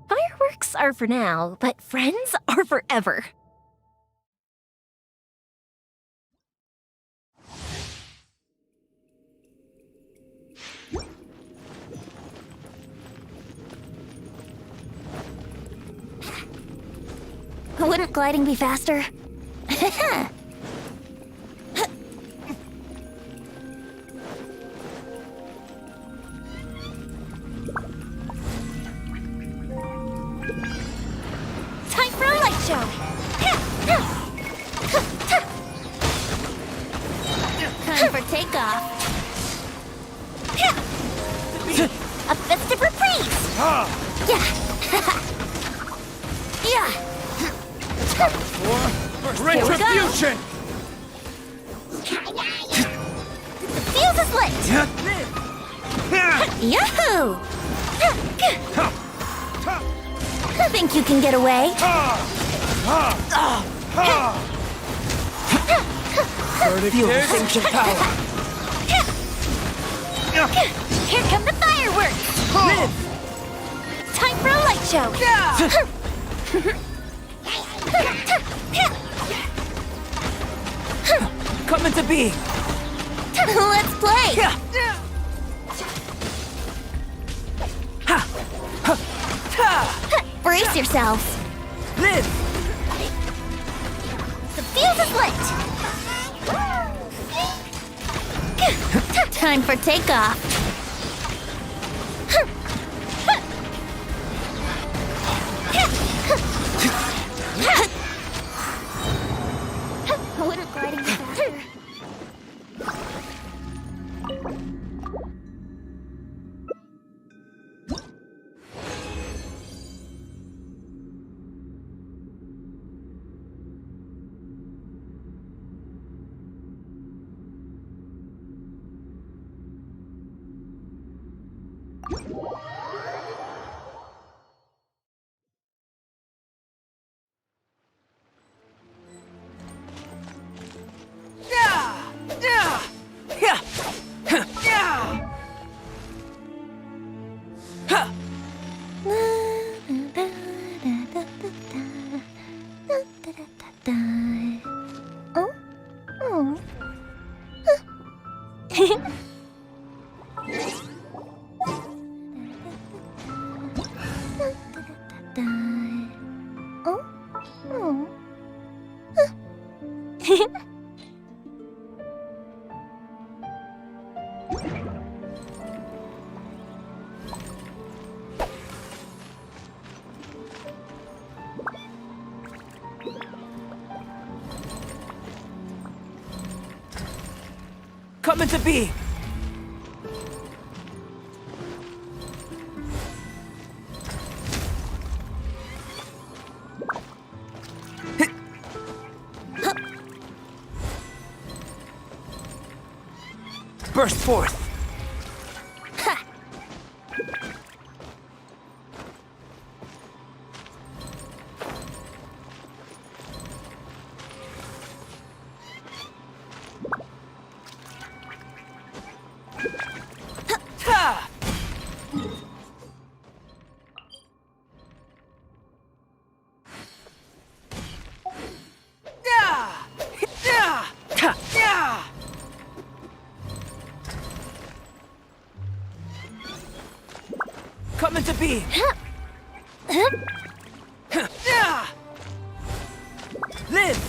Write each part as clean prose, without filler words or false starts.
Fireworks are for now, but friends are forever. Wouldn't gliding be faster? Time for a light show! Time for takeoff! A festive reprise! Yeah! Retribution! The fuse is lit! Yahoo! Think you can get away? 30 ancient power! Here come the fireworks! Time for a light show! Come into being! Let's play! Brace yourselves! Live! The fuse is lit! Time for takeoff! Wouldn't gliding be faster? Hmm. Coming to be. Burst forth. Ha! Yeah! Yeah! Yeah! Coming to be. Yeah! Live!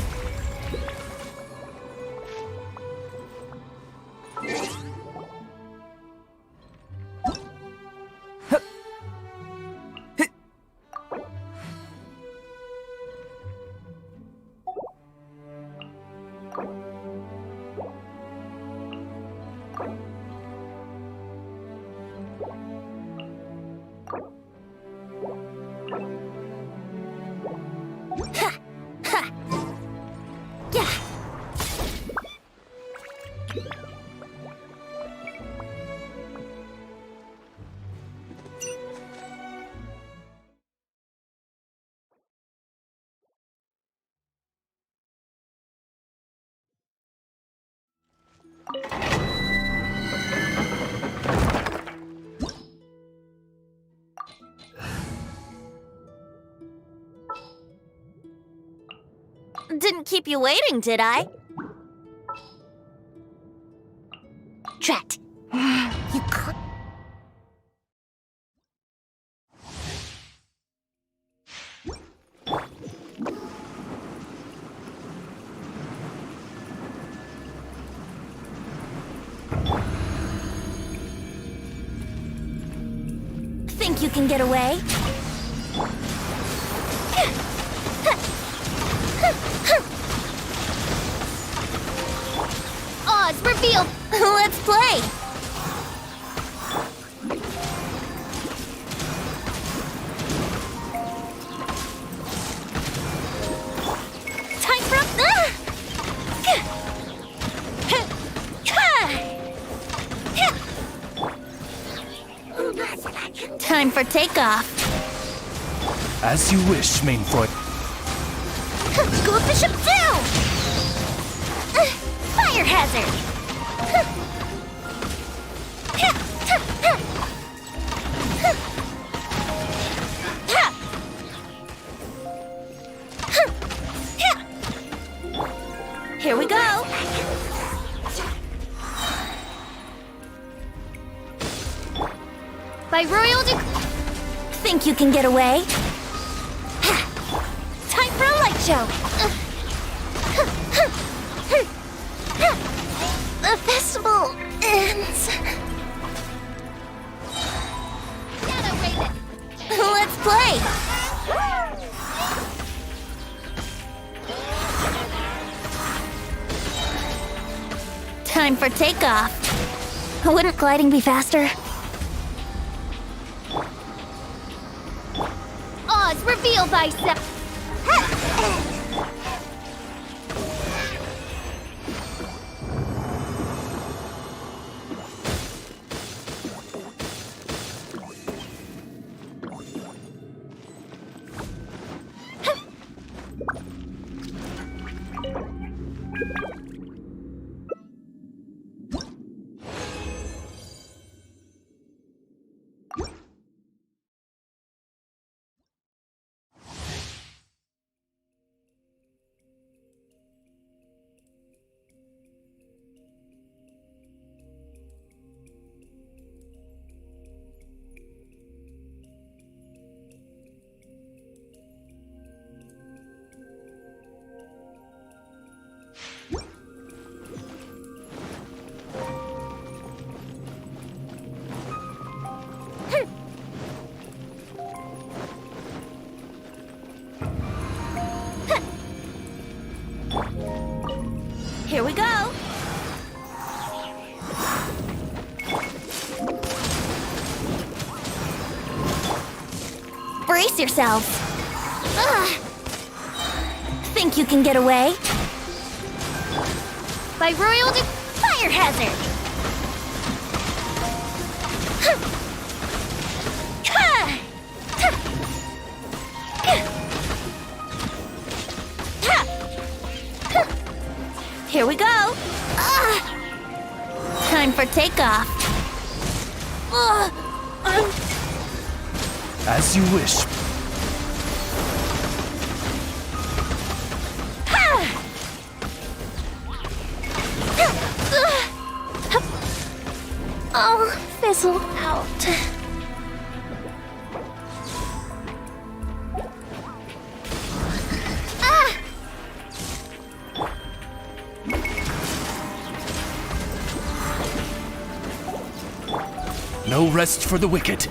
Didn't keep you waiting, did I? Drat. You can't. Think you can get away? Oz, reveal! Let's play! Time for Time for takeoff. As you wish, Mainfroy. Go up the ship down! Fire hazard! Here we go! By royal think you can get away? Time for a light show! The festival ends. Let's play! Time for takeoff. Wouldn't gliding be faster? Oz, reveal thyself! Brace yourselves. Ugh. Think you can get away? By royal fire hazard! Here we go! Time for takeoff. As you wish. Oh, fizzle out. No rest for the wicked.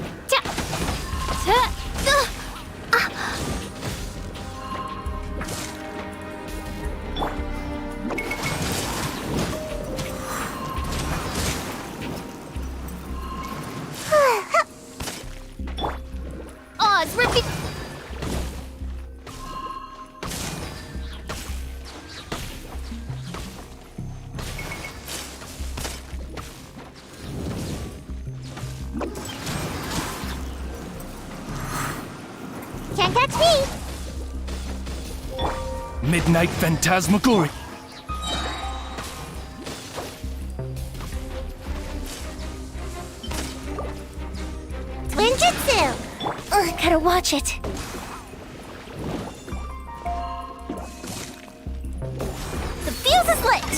Oz, repeat. Can't catch me. Midnight Phantasmagoria. Twin Jutsu. Gotta watch it. The fuse is lit.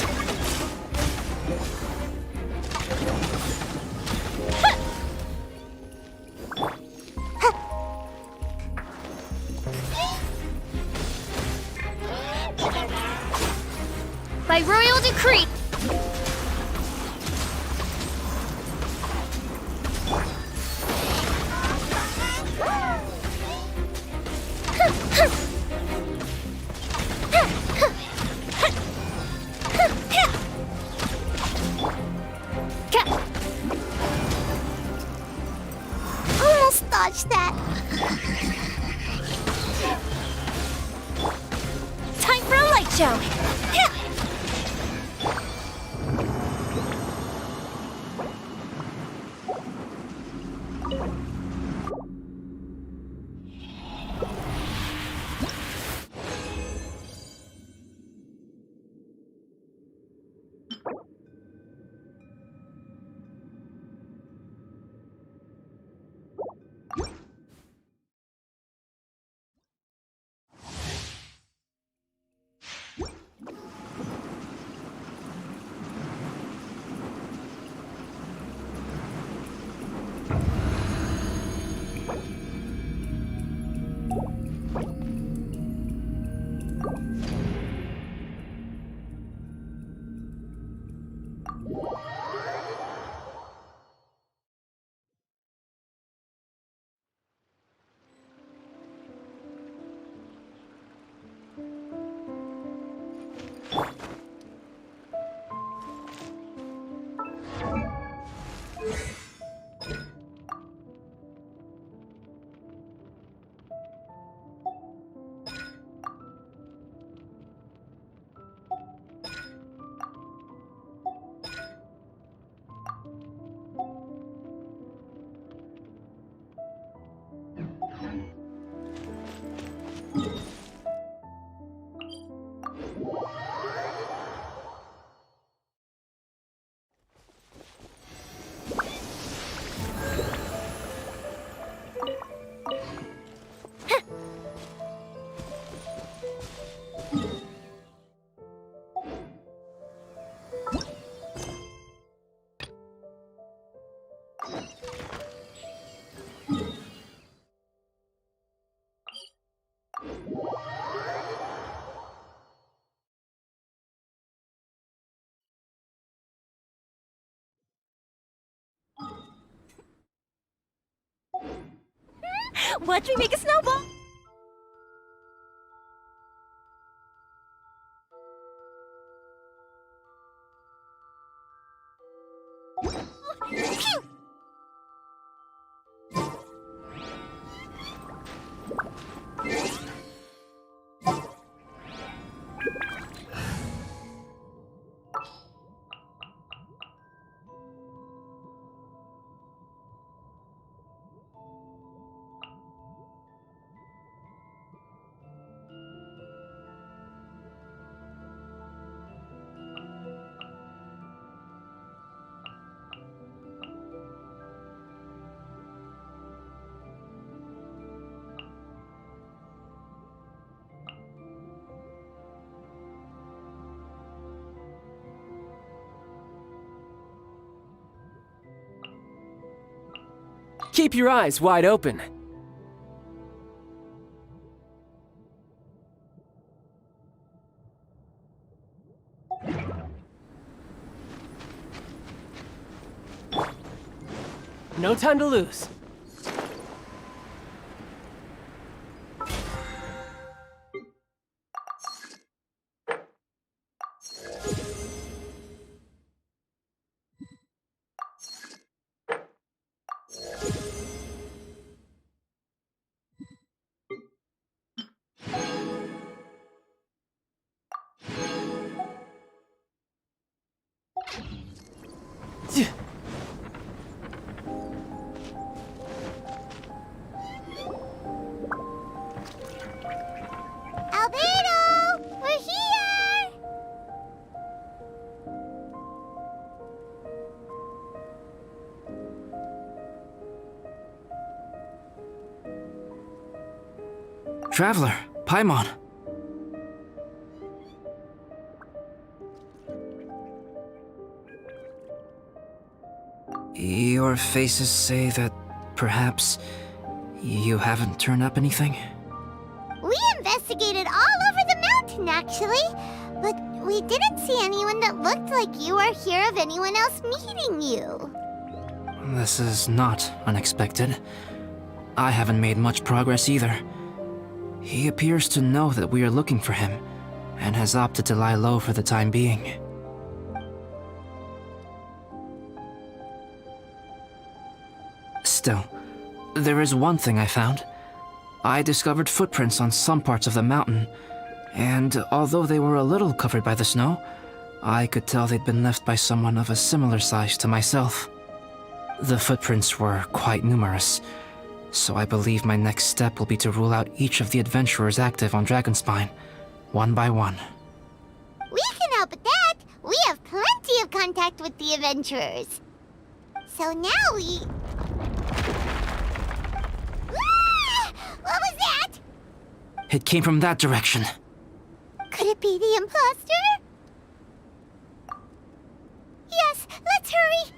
By royal decree. Almost dodged that. Time for a light show. Watch me make a snowball! Phew! Keep your eyes wide open. No time to lose. Albedo! We're here! Traveler, Paimon. Your faces say that perhaps you haven't turned up anything? We investigated all over the mountain, actually. But we didn't see anyone that looked like you or hear of anyone else meeting you. This is not unexpected. I haven't made much progress either. He appears to know that we are looking for him, and has opted to lie low for the time being. Still, there is one thing I found. I discovered footprints on some parts of the mountain, and although they were a little covered by the snow, I could tell they'd been left by someone of a similar size to myself. The footprints were quite numerous, so I believe my next step will be to rule out each of the adventurers active on Dragonspine, one by one. We can help with that. We have plenty of contact with the adventurers. So now we... Ah! What was that? It came from that direction. Could it be the imposter? Yes, let's hurry.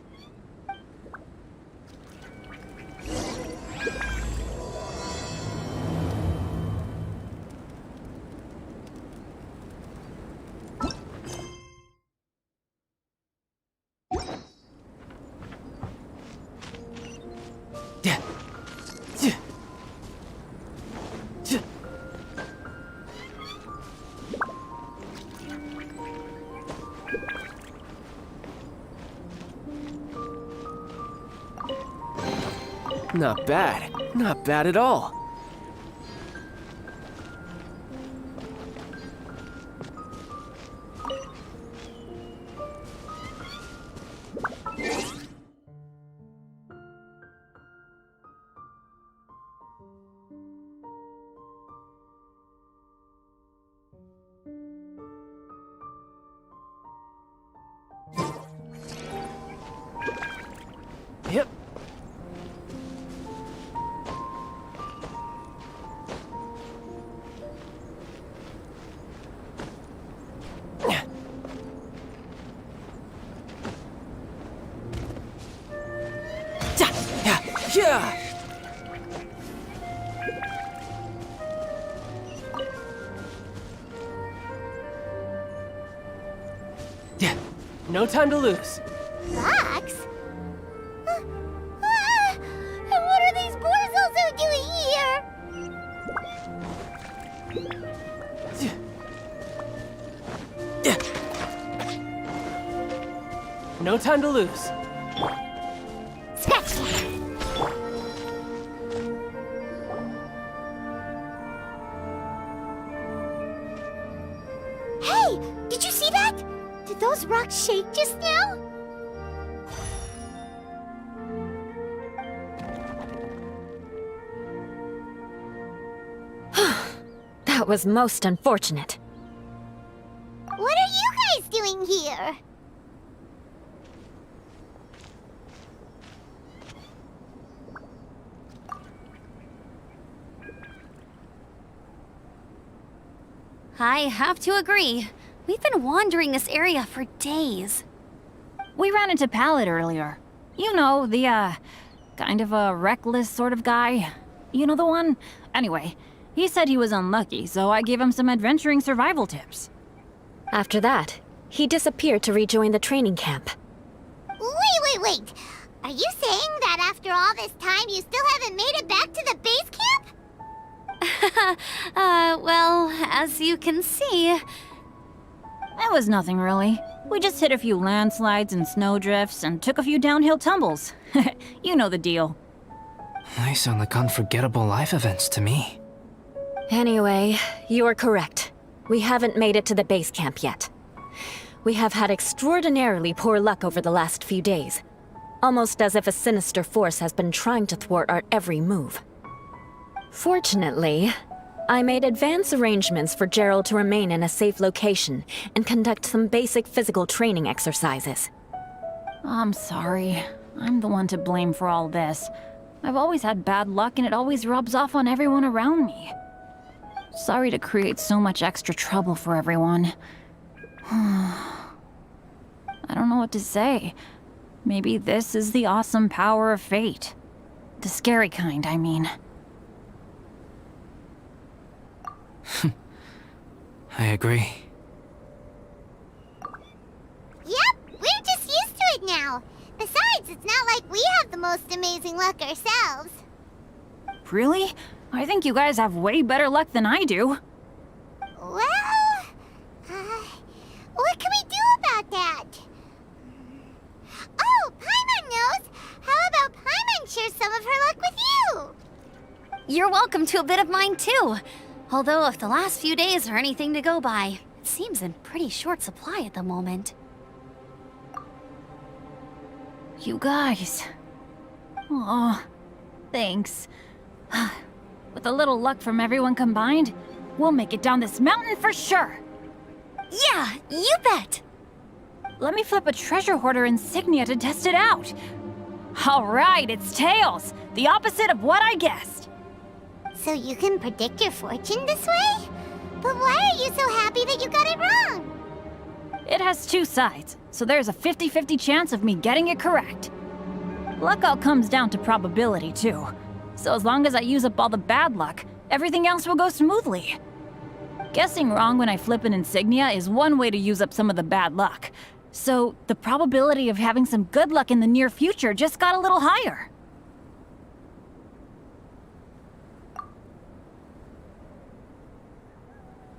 Not bad. Not bad at all. Yep. Yeah. Yeah. No time to lose. Fox? And what are these boars also doing here? No time to lose. Scratch that. Hey! Did you see that? Did those rocks shake just now? That was most unfortunate. What are you guys doing here? I have to agree. We've been wandering this area for days. We ran into Pallet earlier. You know, the Kind of a reckless sort of guy. You know the one? Anyway, he said he was unlucky, so I gave him some adventuring survival tips. After that, he disappeared to rejoin the training camp. Wait. Are you saying that after all this time you still haven't made it back to the base camp? Well, as you can see... It was nothing really. We just hit a few landslides and snowdrifts and took a few downhill tumbles. You know the deal. They sound like unforgettable life events to me. Anyway, you are correct. We haven't made it to the base camp yet. We have had extraordinarily poor luck over the last few days. Almost as if a sinister force has been trying to thwart our every move. Fortunately, I made advance arrangements for Gerald to remain in a safe location and conduct some basic physical training exercises. I'm sorry. I'm the one to blame for all this. I've always had bad luck and it always rubs off on everyone around me. Sorry to create so much extra trouble for everyone. I don't know what to say. Maybe this is the awesome power of fate. The scary kind, I mean. I agree. Yep, we're just used to it now. Besides, it's not like we have the most amazing luck ourselves. Really? I think you guys have way better luck than I do. Well, what can we do about that? Oh, Paimon knows! How about Paimon share some of her luck with you? You're welcome to a bit of mine too. Although if the last few days are anything to go by, it seems in pretty short supply at the moment. You guys. Aw, thanks. With a little luck from everyone combined, we'll make it down this mountain for sure. Yeah, you bet! Let me flip a treasure hoarder insignia to test it out. All right, it's tails. The opposite of what I guessed. So you can predict your fortune this way? But why are you so happy that you got it wrong? It has two sides, so there's a 50-50 chance of me getting it correct. Luck all comes down to probability, too. So as long as I use up all the bad luck, everything else will go smoothly. Guessing wrong when I flip an insignia is one way to use up some of the bad luck. So the probability of having some good luck in the near future just got a little higher.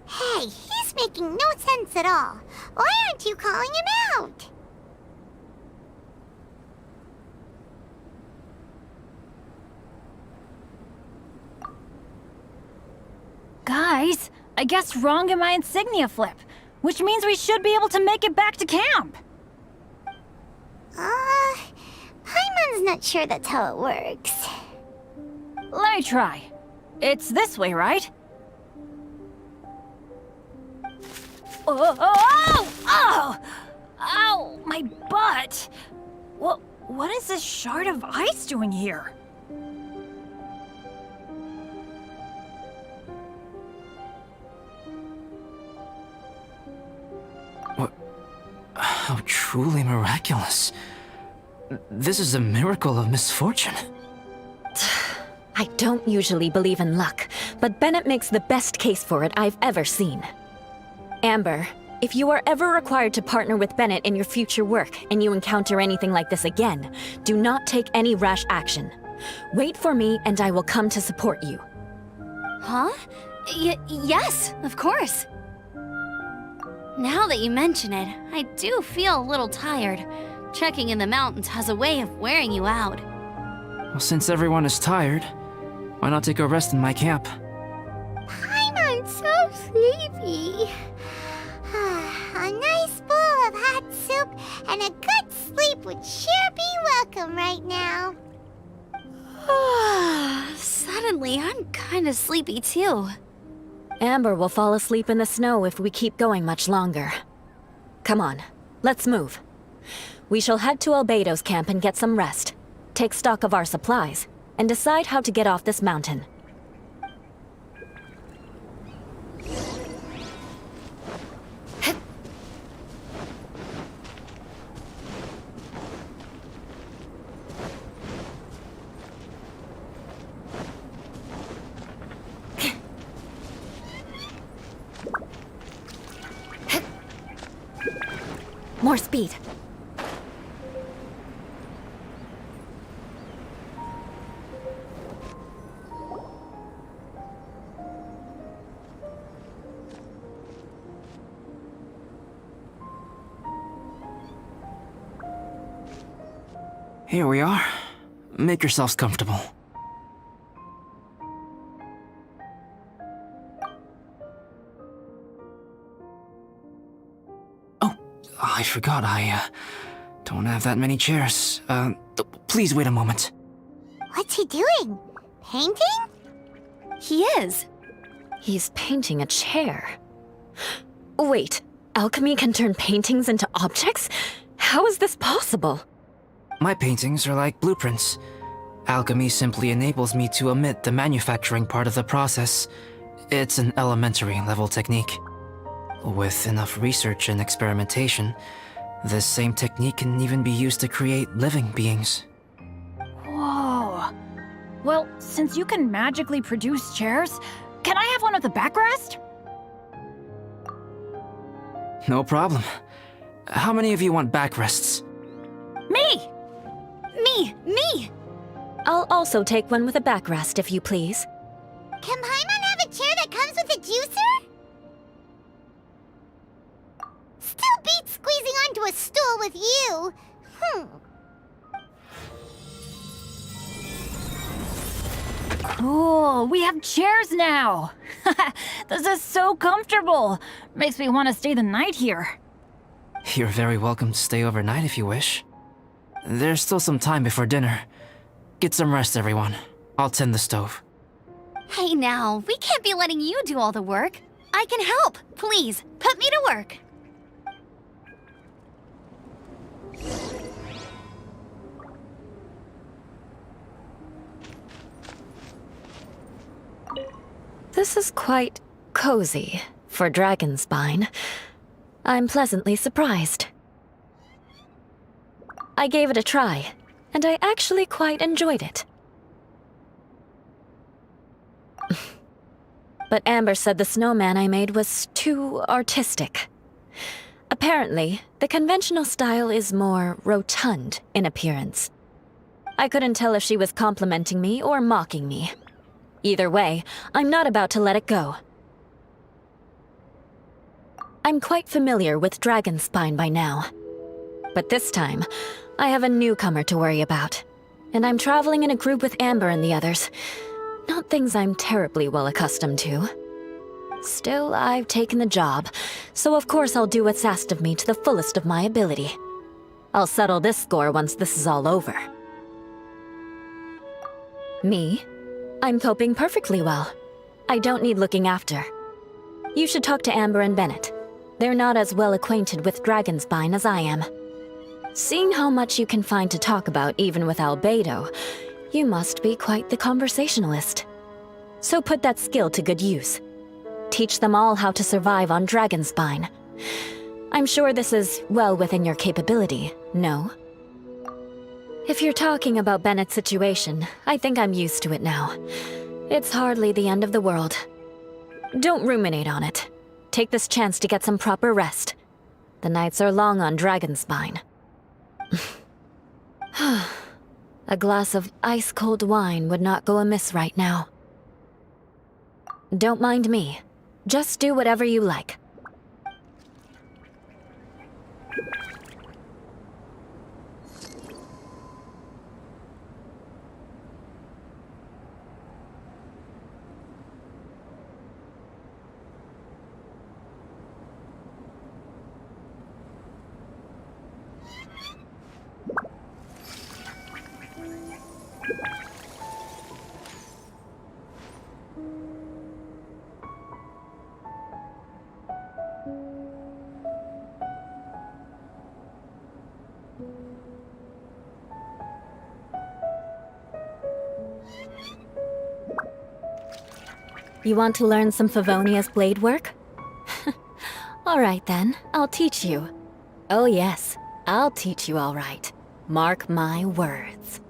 Hey, he's making no sense at all. Why aren't you calling him out? Guys, I guessed wrong in my insignia flip, which means we should be able to make it back to camp. Paimon's not sure that's how it works. Let me try. It's this way, right? Oh! Ow, my butt! What is this shard of ice doing here? How truly miraculous. This is a miracle of misfortune. I don't usually believe in luck, but Bennett makes the best case for it I've ever seen. Amber, if you are ever required to partner with Bennett in your future work and you encounter anything like this again, do not take any rash action. Wait for me and I will come to support you. Huh? Yes, of course. Now that you mention it, I do feel a little tired. Trekking in the mountains has a way of wearing you out. Well, since everyone is tired, why not take a rest in my camp? Paimon's so sleepy. A nice bowl of hot soup and a good sleep would sure be welcome right now. Suddenly, I'm kind of sleepy too. Amber will fall asleep in the snow if we keep going much longer. Come on, let's move. We shall head to Albedo's camp and get some rest, take stock of our supplies, and decide how to get off this mountain. more speed. Here we are. Make yourselves comfortable. Oh, I forgot I don't have that many chairs. Please wait a moment. What's he doing? Painting? He is. He's painting a chair. Wait, alchemy can turn paintings into objects? How is this possible? My paintings are like blueprints. Alchemy simply enables me to omit the manufacturing part of the process. It's an elementary level technique. With enough research and experimentation, this same technique can even be used to create living beings. Whoa. Well, since you can magically produce chairs, can I have one with a backrest? No problem. How many of you want backrests? Me! Me! I'll also take one with a backrest, if you please. Can Paimon have a chair that comes with a juicer? Still beats squeezing onto a stool with you. Cool, we have chairs now! This is so comfortable! Makes me want to stay the night here. You're very welcome to stay overnight if you wish. There's still some time before dinner. Get some rest, everyone. I'll tend the stove. Hey now, we can't be letting you do all the work. I can help. Please, put me to work. This is quite cozy for Dragonspine. I'm pleasantly surprised. I gave it a try, and I actually quite enjoyed it. But Amber said the snowman I made was too artistic. Apparently, the conventional style is more rotund in appearance. I couldn't tell if she was complimenting me or mocking me. Either way, I'm not about to let it go. I'm quite familiar with Dragonspine by now. But this time, I have a newcomer to worry about. And I'm traveling in a group with Amber and the others. Not things I'm terribly well accustomed to. Still, I've taken the job, so of course I'll do what's asked of me to the fullest of my ability. I'll settle this score once this is all over. Me? I'm coping perfectly well. I don't need looking after. You should talk to Amber and Bennett. They're not as well acquainted with Dragonspine as I am. Seeing how much you can find to talk about even with Albedo, you must be quite the conversationalist. So put that skill to good use. Teach them all how to survive on Dragonspine. I'm sure this is well within your capability, no? If you're talking about Bennett's situation, I think I'm used to it now. It's hardly the end of the world. Don't ruminate on it. Take this chance to get some proper rest. The nights are long on Dragonspine. A glass of ice-cold wine would not go amiss right now. Don't mind me. Just do whatever you like. You want to learn some Favonia's blade work? Alright then, I'll teach you. Oh yes, I'll teach you all right. Mark my words.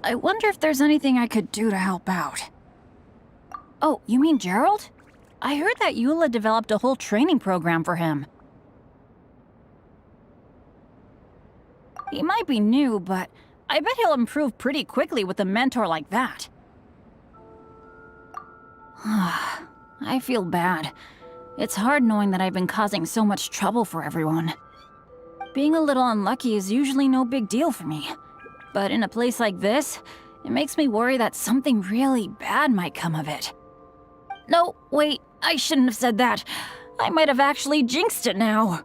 I wonder if there's anything I could do to help out. Oh, you mean Gerald? I heard that Eula developed a whole training program for him. He might be new, but I bet he'll improve pretty quickly with a mentor like that. I feel bad. It's hard knowing that I've been causing so much trouble for everyone. Being a little unlucky is usually no big deal for me. But in a place like this, it makes me worry that something really bad might come of it. No, wait, I shouldn't have said that. I might have actually jinxed it now.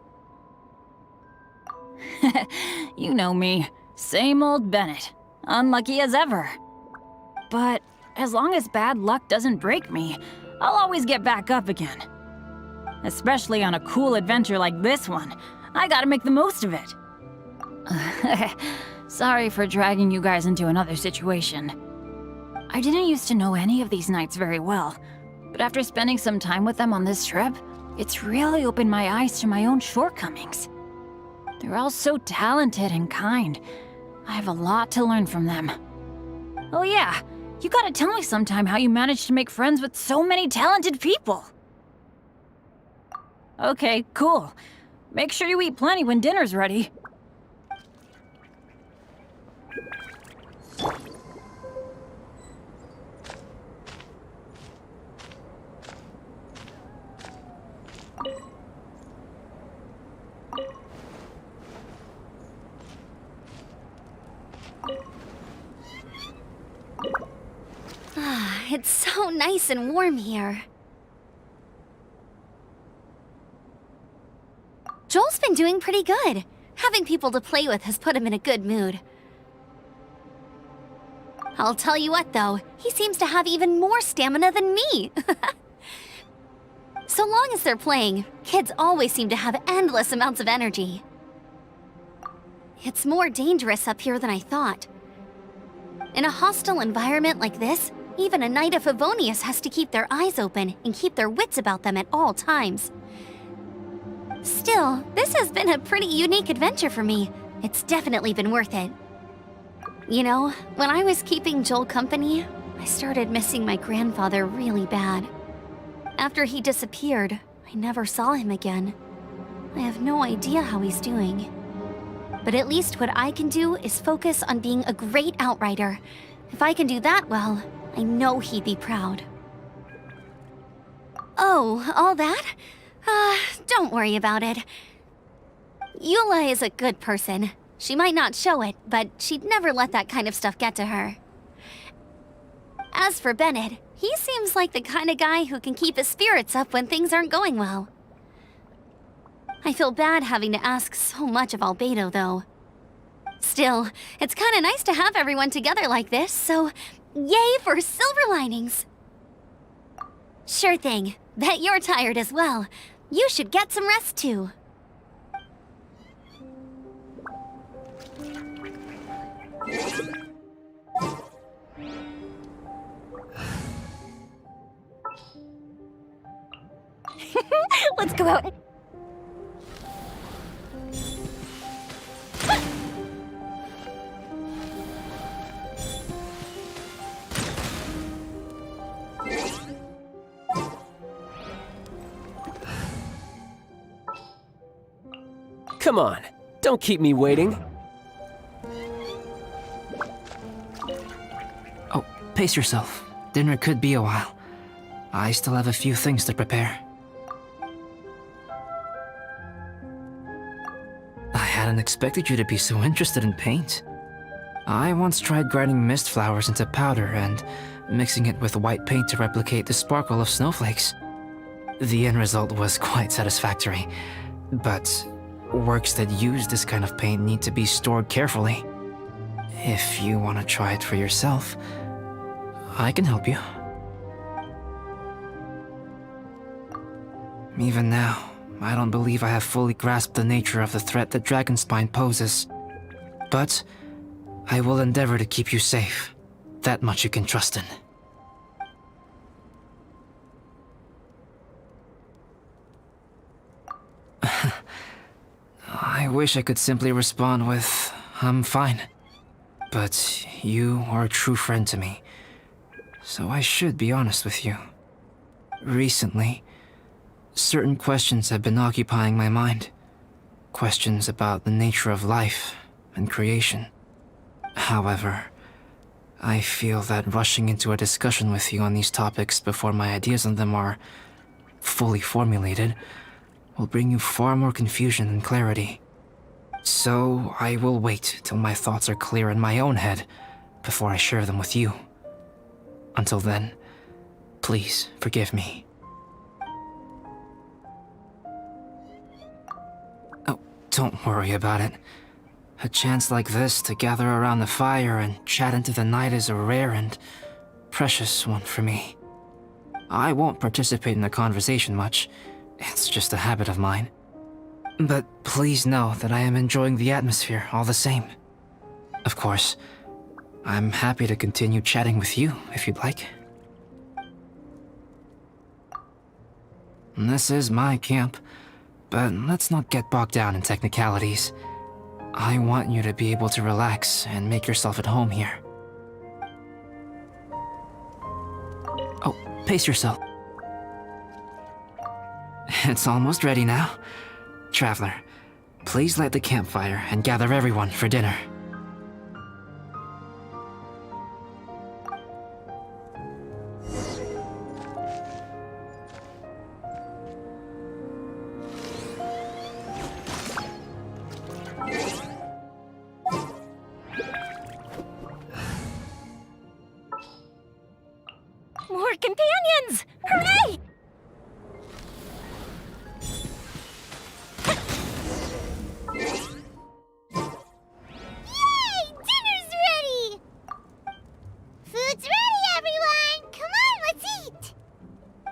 You know me. Same old Bennett. Unlucky as ever. But as long as bad luck doesn't break me, I'll always get back up again. Especially on a cool adventure like this one. I gotta make the most of it. Sorry for dragging you guys into another situation. I didn't used to know any of these knights very well, but after spending some time with them on this trip, it's really opened my eyes to my own shortcomings. They're all so talented and kind. I have a lot to learn from them. Oh yeah, you gotta tell me sometime how you managed to make friends with so many talented people. Okay, cool. Make sure you eat plenty when dinner's ready. It's so nice and warm here. Joel's been doing pretty good. Having people to play with has put him in a good mood. I'll tell you what, though, he seems to have even more stamina than me. So long as they're playing, kids always seem to have endless amounts of energy. It's more dangerous up here than I thought. In a hostile environment like this, even a Knight of Favonius has to keep their eyes open and keep their wits about them at all times. Still, this has been a pretty unique adventure for me. It's definitely been worth it. You know, when I was keeping Joel company, I started missing my grandfather really bad. After he disappeared, I never saw him again. I have no idea how he's doing. But at least what I can do is focus on being a great outrider. If I can do that well, I know he'd be proud. Oh, all that? Don't worry about it. Eula is a good person. She might not show it, but she'd never let that kind of stuff get to her. As for Bennett, he seems like the kind of guy who can keep his spirits up when things aren't going well. I feel bad having to ask so much of Albedo, though. Still, it's kinda nice to have everyone together like this, so yay for silver linings! Sure thing. Bet you're tired as well. You should get some rest too. Let's go out. Come on, don't keep me waiting. Oh, pace yourself. Dinner could be a while. I still have a few things to prepare. I hadn't expected you to be so interested in paint. I once tried grinding mist flowers into powder and mixing it with white paint to replicate the sparkle of snowflakes. The end result was quite satisfactory, but works that use this kind of paint need to be stored carefully. If you want to try it for yourself, I can help you. Even now, I don't believe I have fully grasped the nature of the threat that Dragonspine poses. But I will endeavor to keep you safe. That much you can trust in. I wish I could simply respond with, I'm fine. But you are a true friend to me, so I should be honest with you. Recently, certain questions have been occupying my mind. Questions about the nature of life and creation. However, I feel that rushing into a discussion with you on these topics before my ideas on them are fully formulated will bring you far more confusion than clarity. So I will wait till my thoughts are clear in my own head before I share them with you. Until then, please forgive me. Oh, don't worry about it. A chance like this to gather around the fire and chat into the night is a rare and precious one for me. I won't participate in the conversation much. It's just a habit of mine. But please know that I am enjoying the atmosphere all the same. Of course, I'm happy to continue chatting with you if you'd like. This is my camp, but let's not get bogged down in technicalities. I want you to be able to relax and make yourself at home here. Oh, pace yourself. It's almost ready now. Traveler, please light the campfire and gather everyone for dinner. More companions! Hooray! Yay! Dinner's ready! Food's ready, everyone! Come on, let's eat!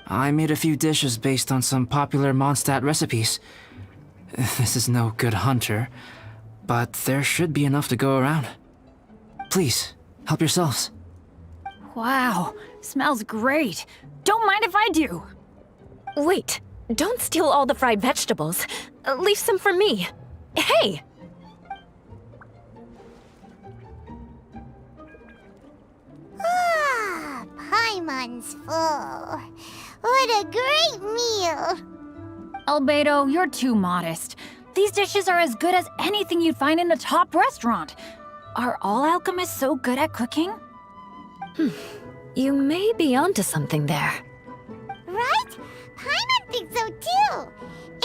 I made a few dishes based on some popular Mondstadt recipes. This is no good hunter, but there should be enough to go around. Please, help yourselves. Wow, smells great. Don't mind if I do. Wait, don't steal all the fried vegetables. Leave some for me. Hey! Ah, Paimon's full. What a great meal! Albedo, you're too modest. These dishes are as good as anything you'd find in a top restaurant. Are all alchemists so good at cooking? You may be onto something there. Right? Paimon thinks so too.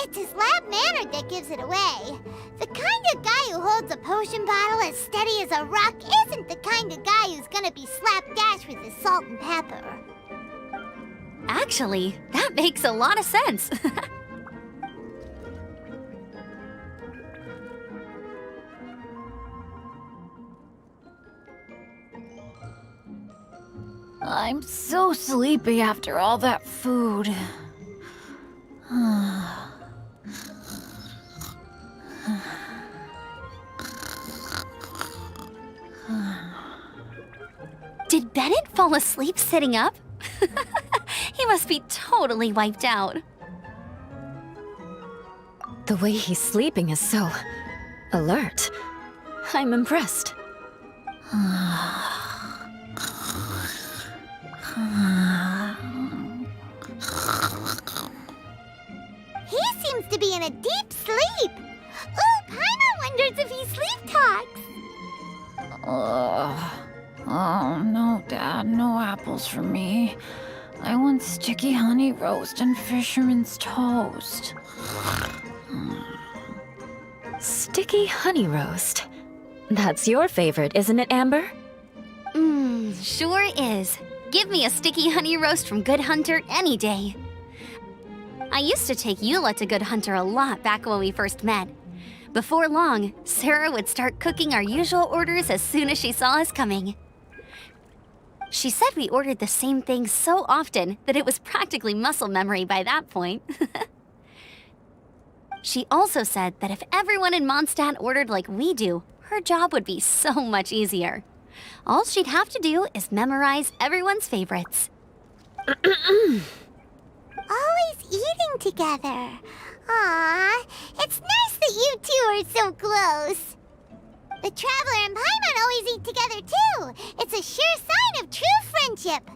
It's his lab manner that gives it away. The kind of guy who holds a potion bottle as steady as a rock isn't the kind of guy who's gonna be slapdash with his salt and pepper. Actually, that makes a lot of sense. I'm so sleepy after all that food. Did Bennett fall asleep sitting up? He must be totally wiped out. The way he's sleeping is so alert. I'm impressed. He seems to be in a deep sleep. Ooh, Paimon wonders if he sleep talks. Oh, no, Dad, no apples for me. I want sticky honey roast and fisherman's toast. Sticky honey roast. That's your favorite, isn't it, Amber? Sure is. Give me a sticky honey roast from Good Hunter any day. I used to take Eula to Good Hunter a lot back when we first met. Before long, Sarah would start cooking our usual orders as soon as she saw us coming. She said we ordered the same thing so often that it was practically muscle memory by that point. She also said that if everyone in Mondstadt ordered like we do, her job would be so much easier. All she'd have to do is memorize everyone's favorites. Always eating together. Aww, it's nice that you two are so close. The Traveler and Paimon always eat together too. It's a sure sign of true friendship.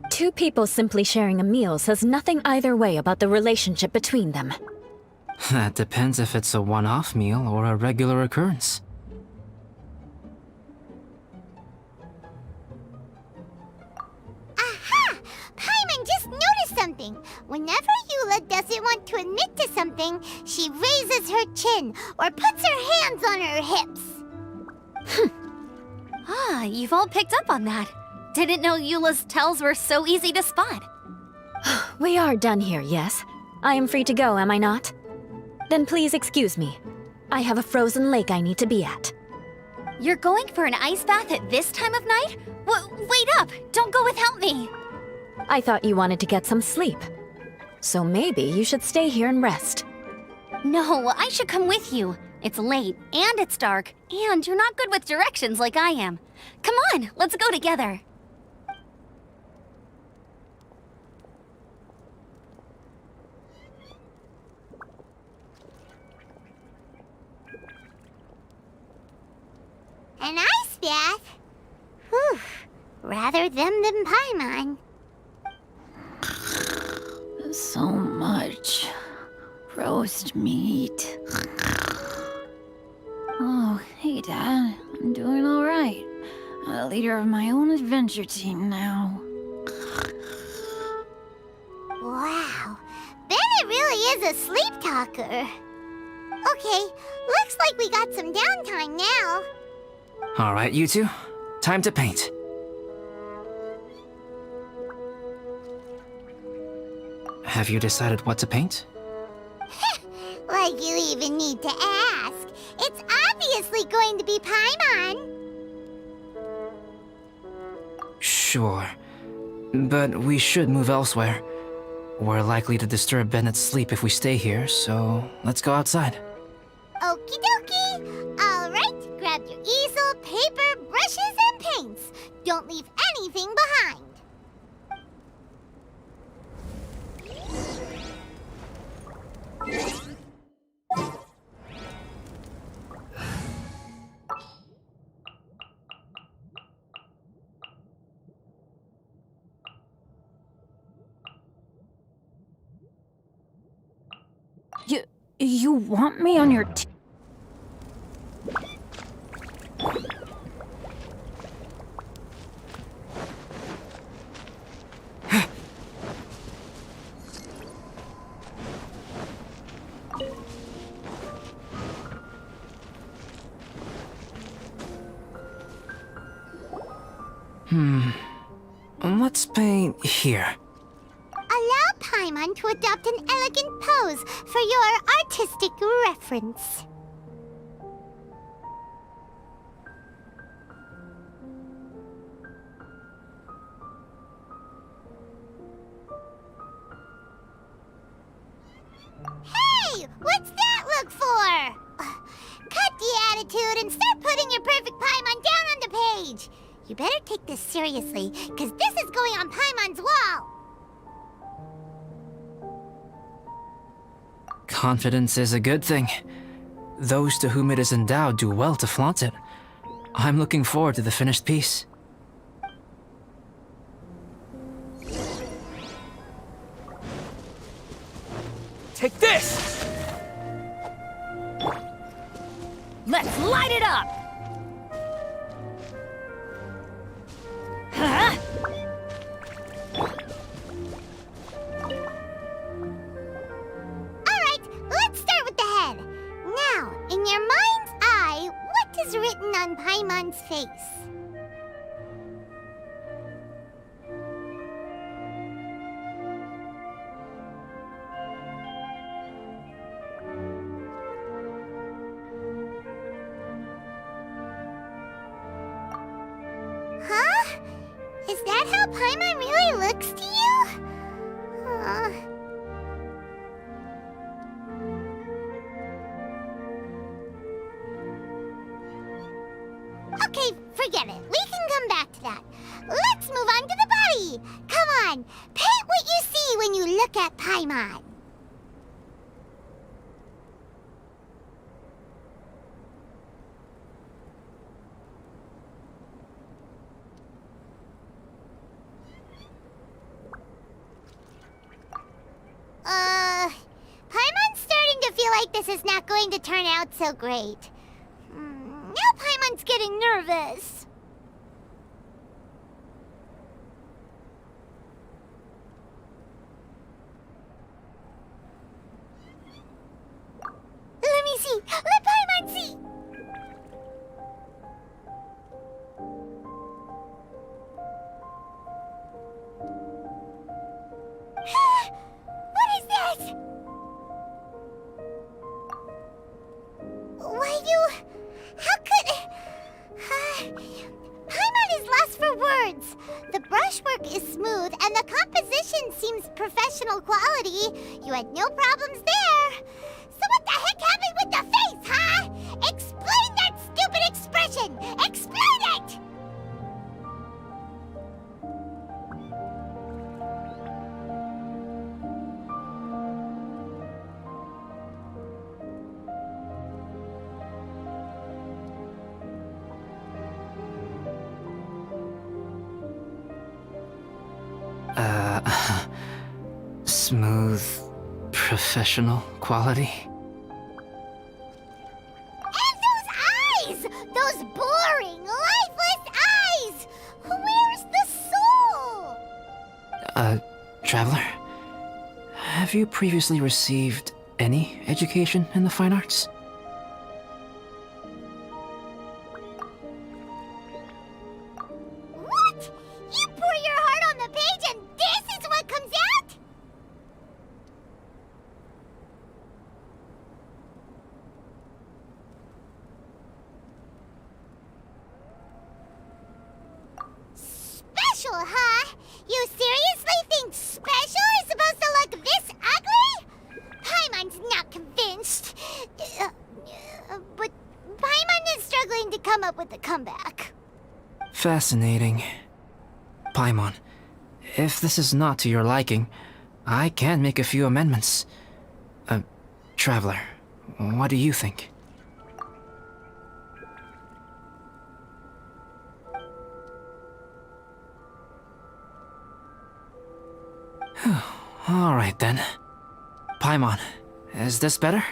Two people simply sharing a meal says nothing either way about the relationship between them. That depends if it's a one-off meal or a regular occurrence. Aha! Paimon just noticed something. Whenever Eula doesn't want to admit to something, she raises her chin or puts her hands on her hips. Ah, you've all picked up on that. Didn't know Eula's tells were so easy to spot. We are done here, yes? I am free to go, am I not? Then please excuse me. I have a frozen lake I need to be at. You're going for an ice bath at this time of night? Wait up! Don't go without me! I thought you wanted to get some sleep. So maybe you should stay here and rest. No, I should come with you. It's late, and it's dark, and you're not good with directions like I am. Come on, let's go together. An ice bath? Whew. Rather them than Paimon. So much roast meat. Oh, hey, Dad. I'm doing all right. I'm the leader of my own adventure team now. Wow. Bennett really is a sleep talker. Okay, looks like we got some downtime now. Alright, you two. Time to paint. Have you decided what to paint? Like you even need to ask. It's obviously going to be Paimon. Sure. But we should move elsewhere. We're likely to disturb Bennett's sleep if we stay here, so let's go outside. Okie dokie. All right, grab your easel, paper, brushes, and paints. Don't leave anything behind. You want me on your team? Let's paint here. Allow Paimon to adopt an elegant pose for your artistic reference. Hey! What's that look for? Cut the attitude and start putting your perfect Paimon down on the page. You better take this seriously, because this is going on Paimon's wall. Confidence is a good thing. Those to whom it is endowed do well to flaunt it. I'm looking forward to the finished piece. Take this! Let's light it up! Huh? Alright, let's start with the head. Now, in your mind's eye, what is written on Paimon's face? Is that how Paimon really looks to you? Okay, forget it. We can come back to that. Let's move on to the body. Come on, paint what you see when you look at Paimon. Paimon's starting to feel like this is not going to turn out so great. Now Paimon's getting nervous. Let me see. Let Paimon see. What is this? How could... Paimon is lost for words. The brushwork is smooth and the composition seems professional quality. You had no problems there. So what the heck happened with the face, huh? Explain that stupid expression! Explain it! Smooth, professional quality. And those eyes! Those boring, lifeless eyes! Where's the soul? Traveler? Have you previously received any education in the fine arts? What? You pour your heart on the page and this is what comes out? Special, huh? You seriously think special is supposed to look this ugly? Paimon's not convinced. But Paimon is struggling to come up with a comeback. Fascinating. Paimon, if this is not to your liking, I can make a few amendments. Traveler, what do you think? All right then. Paimon, is this better?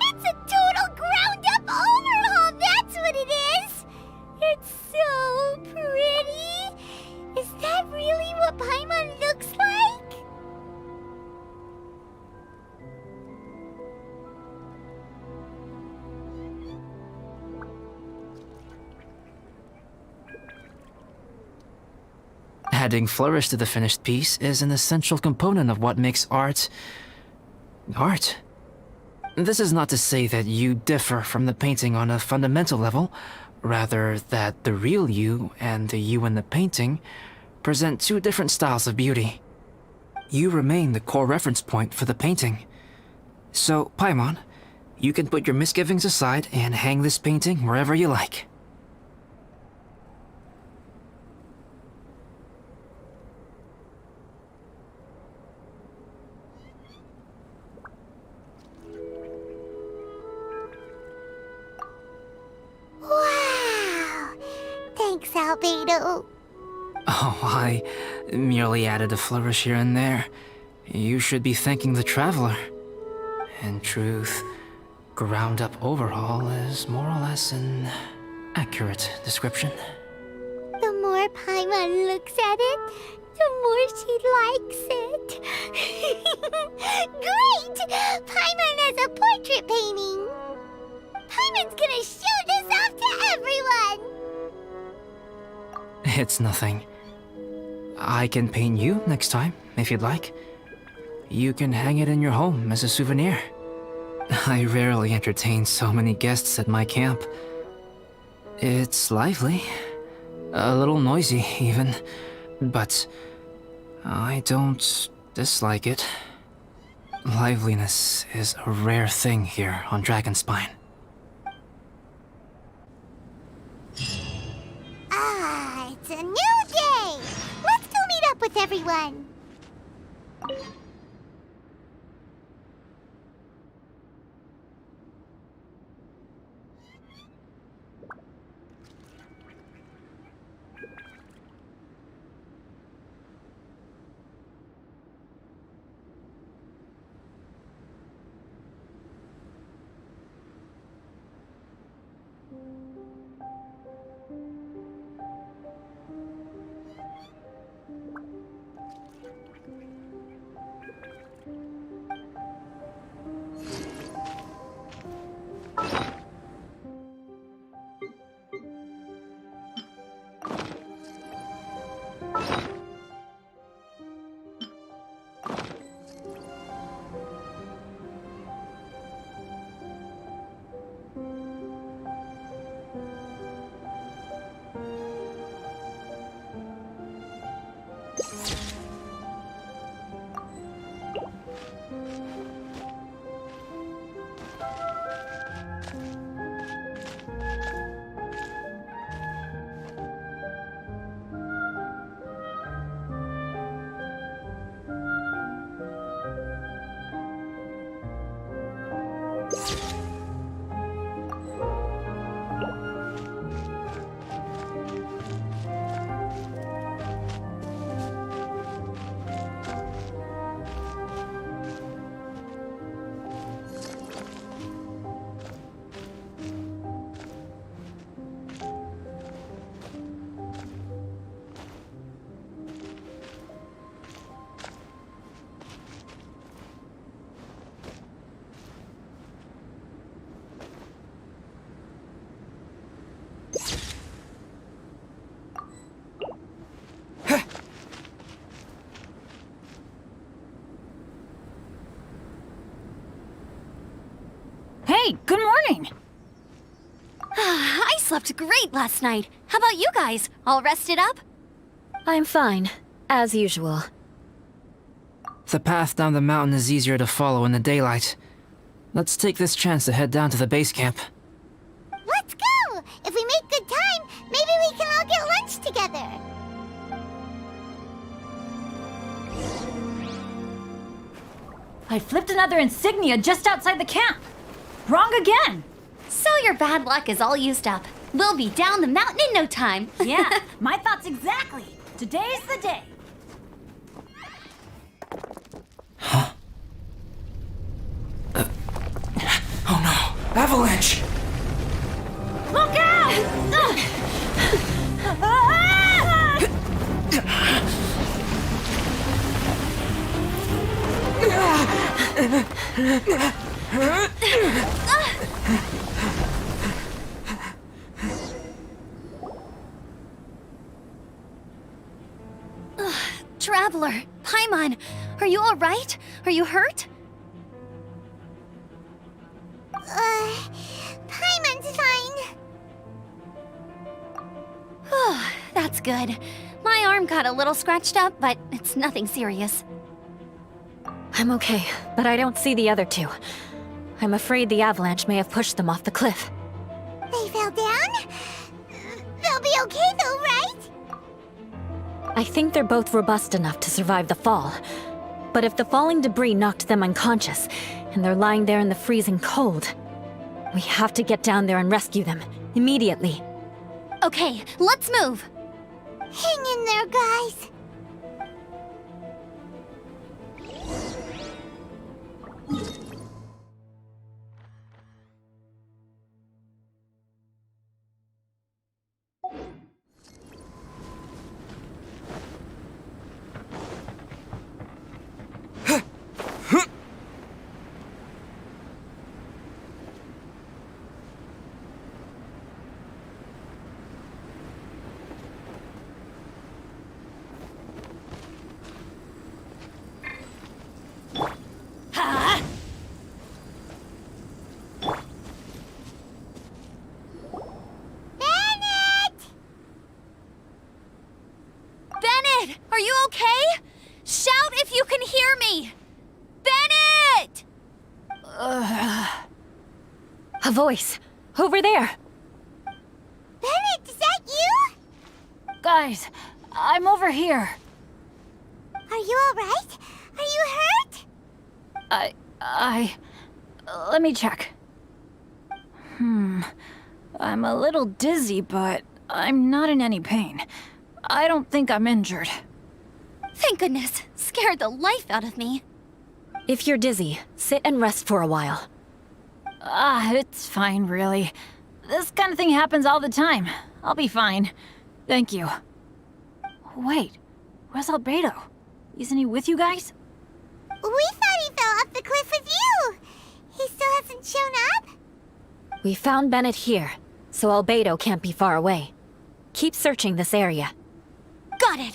It's a total ground-up overhaul, that's what it is! It's so pretty! Is that really what Paimon looks like? Adding flourish to the finished piece is an essential component of what makes art... art. This is not to say that you differ from the painting on a fundamental level, rather that the real you and the you in the painting present two different styles of beauty. You remain the core reference point for the painting. So, Paimon, you can put your misgivings aside and hang this painting wherever you like. Wow! Thanks, Albedo. Oh, I merely added a flourish here and there. You should be thanking the traveler. In truth, ground-up overhaul is more or less an accurate description. The more Paimon looks at it, the more she likes it. Great! Paimon has a portrait painting. Paimon's gonna show this off to everyone. It's nothing. I can paint you next time, if you'd like. You can hang it in your home as a souvenir. I rarely entertain so many guests at my camp. It's lively. A little noisy, even. But I don't dislike it. Liveliness is a rare thing here on Dragonspine. Ah, it's a new day. Let's go meet up with everyone. Hey, good morning! I slept great last night. How about you guys? All rested up? I'm fine, as usual. The path down the mountain is easier to follow in the daylight. Let's take this chance to head down to the base camp. Let's go! If we make good time, maybe we can all get lunch together. I flipped another insignia just outside the camp. Wrong again! So your bad luck is all used up. We'll be down the mountain in no time. Yeah, my thoughts exactly. Today's the day. Oh no! Avalanche! Look out! Traveler, Paimon, are you all right? Are you hurt? Paimon's fine. That's good. My arm got a little scratched up, but it's nothing serious. I'm okay, but I don't see the other two. I'm afraid the avalanche may have pushed them off the cliff. They fell down? They'll be okay though, right? I think they're both robust enough to survive the fall. But if the falling debris knocked them unconscious, and they're lying there in the freezing cold, we have to get down there and rescue them, immediately. Okay, let's move. Hang in there, guys. Are you okay? Shout if you can hear me! Bennett! A voice. Over there. Bennett, is that you? Guys, I'm over here. Are you alright? Are you hurt? Let me check. I'm a little dizzy, but I'm not in any pain. I don't think I'm injured. Thank goodness. Scared the life out of me. If you're dizzy, sit and rest for a while. It's fine, really. This kind of thing happens all the time. I'll be fine. Thank you. Wait, where's Albedo? Isn't he with you guys? We thought he fell off the cliff with you. He still hasn't shown up? We found Bennett here, so Albedo can't be far away. Keep searching this area. Got it.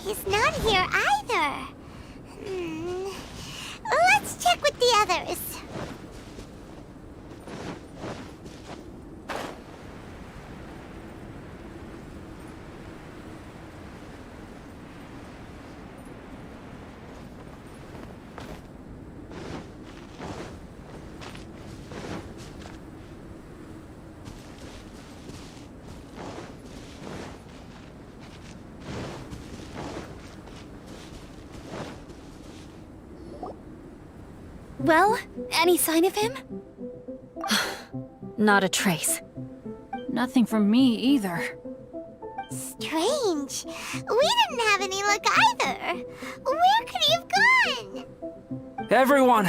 He's not here either. Let's check with the others. Well, any sign of him? Not a trace. Nothing from me either. Strange. We didn't have any luck either. Where could he have gone? Everyone!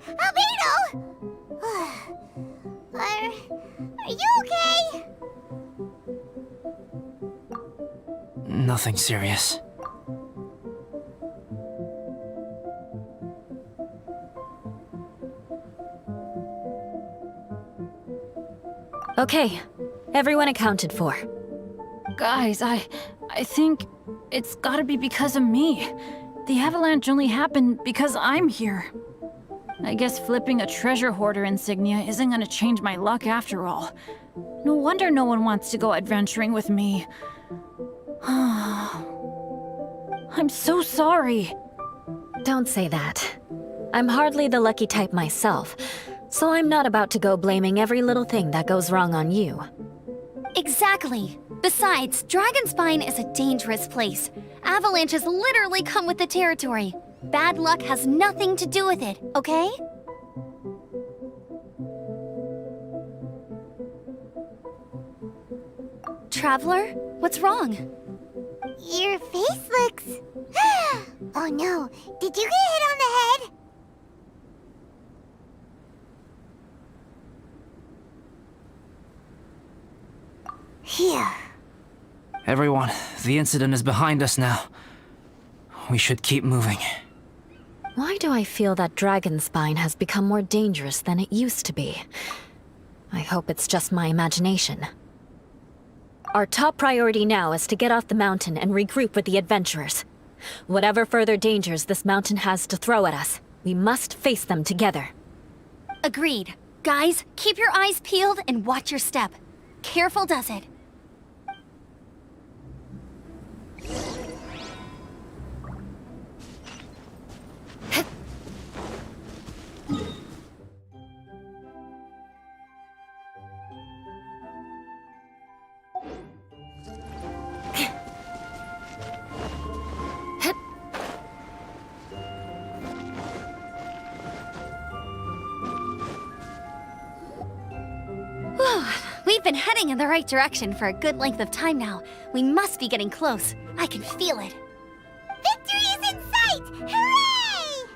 Albedo! Are you okay? Nothing serious. Okay, everyone accounted for. Guys, I think it's gotta be because of me. The avalanche only happened because I'm here. I guess flipping a treasure hoarder insignia isn't gonna change my luck after all. No wonder no one wants to go adventuring with me. I'm so sorry. Don't say that. I'm hardly the lucky type myself, so I'm not about to go blaming every little thing that goes wrong on you. Exactly. Besides, Dragonspine is a dangerous place. Avalanches literally come with the territory. Bad luck has nothing to do with it, okay? Traveler, what's wrong? Your face looks... Oh no, did you get hit on the head? Phew. Everyone, the incident is behind us now. We should keep moving. Why do I feel that Dragonspine has become more dangerous than it used to be? I hope it's just my imagination. Our top priority now is to get off the mountain and regroup with the adventurers. Whatever further dangers this mountain has to throw at us, we must face them together. Agreed. Guys, keep your eyes peeled and watch your step. Careful does it. We've been heading in the right direction for a good length of time now. We must be getting close. I can feel it. Victory is in sight! Hooray!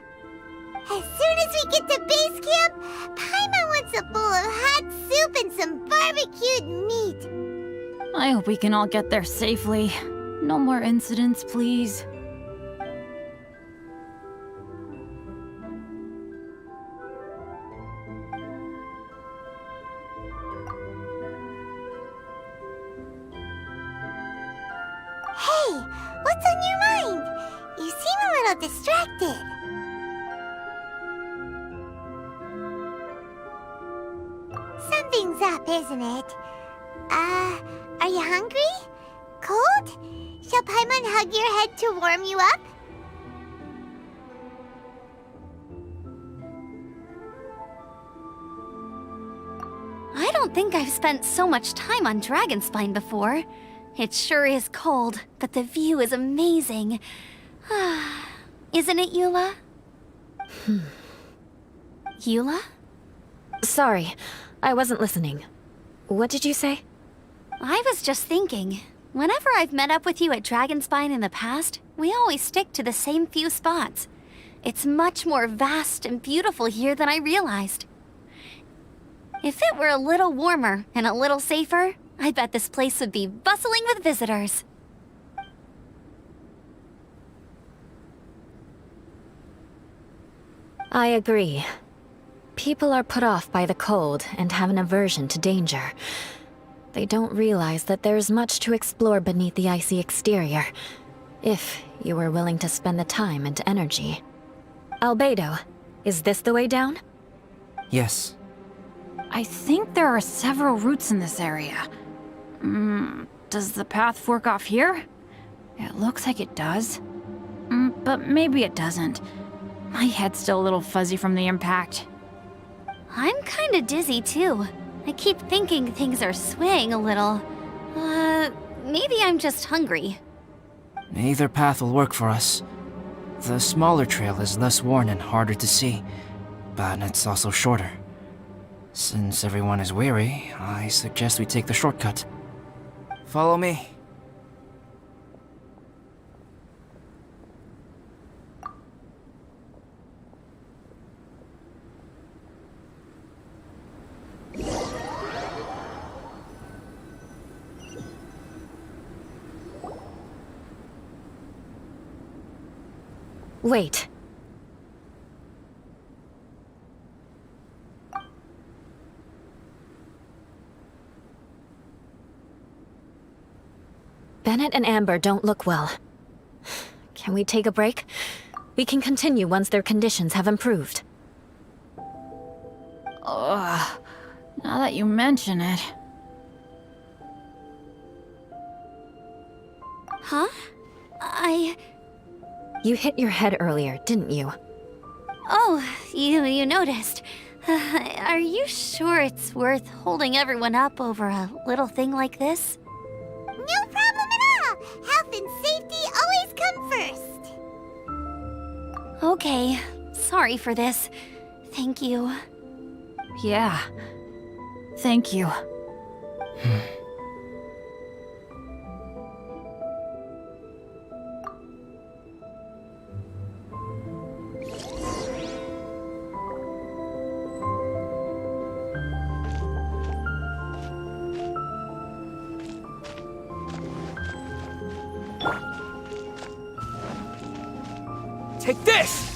As soon as we get to base camp, Paimon wants a bowl of hot soup and some barbecued meat. I hope we can all get there safely. No more incidents, please. Hey, what's on your mind? You seem a little distracted. Something's up, isn't it? Are you hungry? Cold? Shall Paimon hug your head to warm you up? I don't think I've spent so much time on Dragonspine before. It sure is cold, but the view is amazing. Isn't it, Eula? Eula? Sorry, I wasn't listening. What did you say? I was just thinking. Whenever I've met up with you at Dragonspine in the past, we always stick to the same few spots. It's much more vast and beautiful here than I realized. If it were a little warmer and a little safer, I bet this place would be bustling with visitors. I agree. People are put off by the cold and have an aversion to danger. They don't realize that there's much to explore beneath the icy exterior, if you were willing to spend the time and energy. Albedo, is this the way down? Yes. I think there are several routes in this area. Does the path fork off here? It looks like it does. But maybe it doesn't. My head's still a little fuzzy from the impact. I'm kinda dizzy too. I keep thinking things are swaying a little. Maybe I'm just hungry. Either path will work for us. The smaller trail is less worn and harder to see, but it's also shorter. Since everyone is weary, I suggest we take the shortcut. Follow me. Wait. Bennett and Amber don't look well. Can we take a break? We can continue once their conditions have improved. Ugh. Now that you mention it. Huh? You hit your head earlier, didn't you? Oh, you noticed. Are you sure it's worth holding everyone up over a little thing like this? No problem at all! Health and safety always come first! Okay, sorry for this. Thank you. Yeah. Thank you. Take this!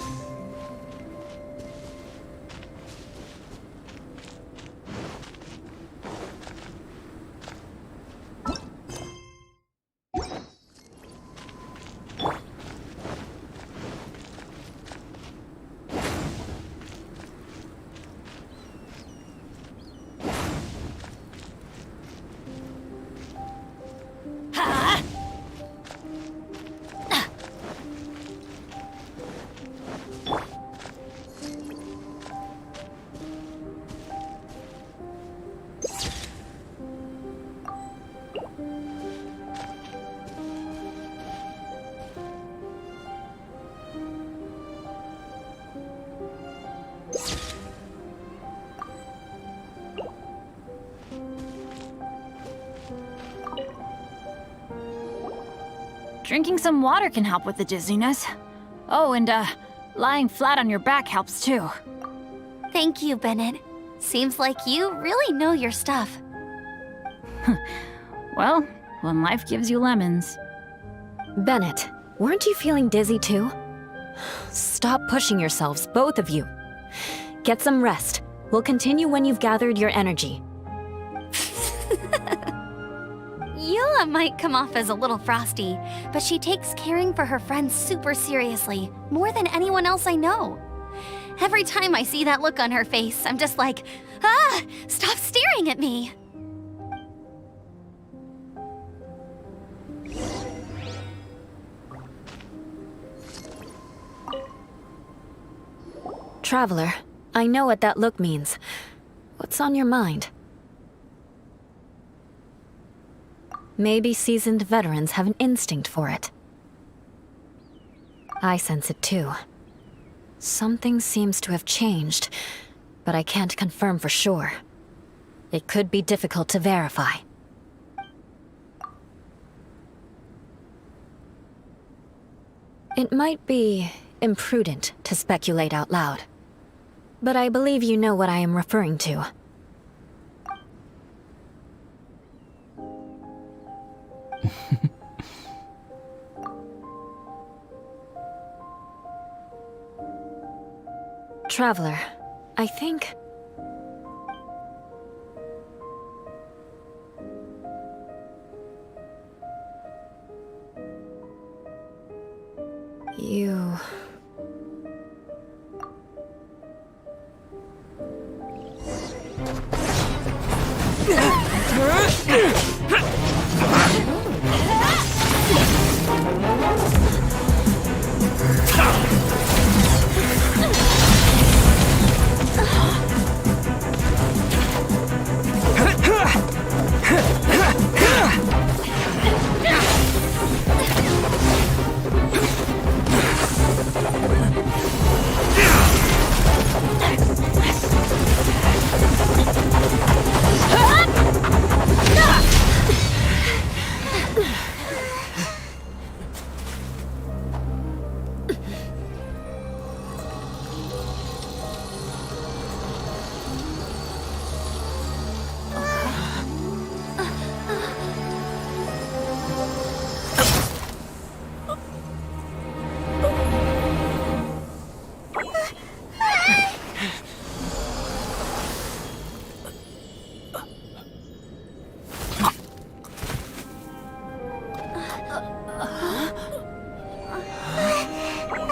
Drinking some water can help with the dizziness. Oh, and lying flat on your back helps too. Thank you, Bennett. Seems like you really know your stuff. Well, when life gives you lemons. Bennett, weren't you feeling dizzy too? Stop pushing yourselves, both of you. Get some rest. We'll continue when you've gathered your energy. Yula might come off as a little frosty, but she takes caring for her friends super seriously, more than anyone else I know. Every time I see that look on her face, I'm just like, ah, stop staring at me. Traveler, I know what that look means. What's on your mind? Maybe seasoned veterans have an instinct for it. I sense it too. Something seems to have changed, but I can't confirm for sure. It could be difficult to verify. It might be imprudent to speculate out loud, but I believe you know what I am referring to. Traveler, I think... You...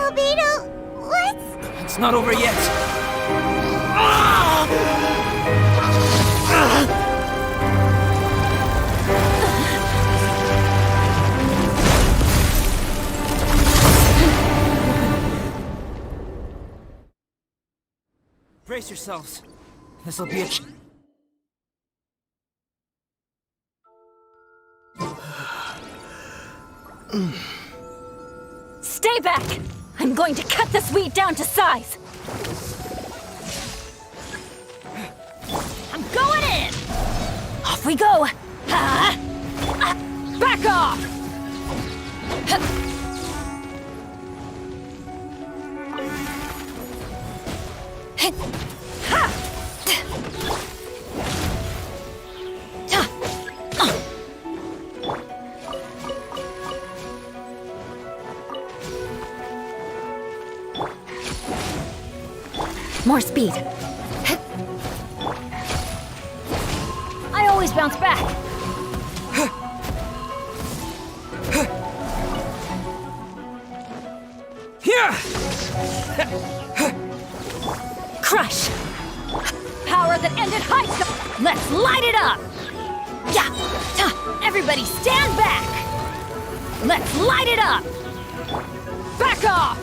Albedo, what? It's not over yet. Brace yourselves. This'll be a Stay back! I'm going to cut this wheat down to size! I'm going in! Off we go! Back off! More speed. I always bounce back. Crush! Power that ended high school. Let's light it up! Yeah! Everybody stand back! Let's light it up! Back off!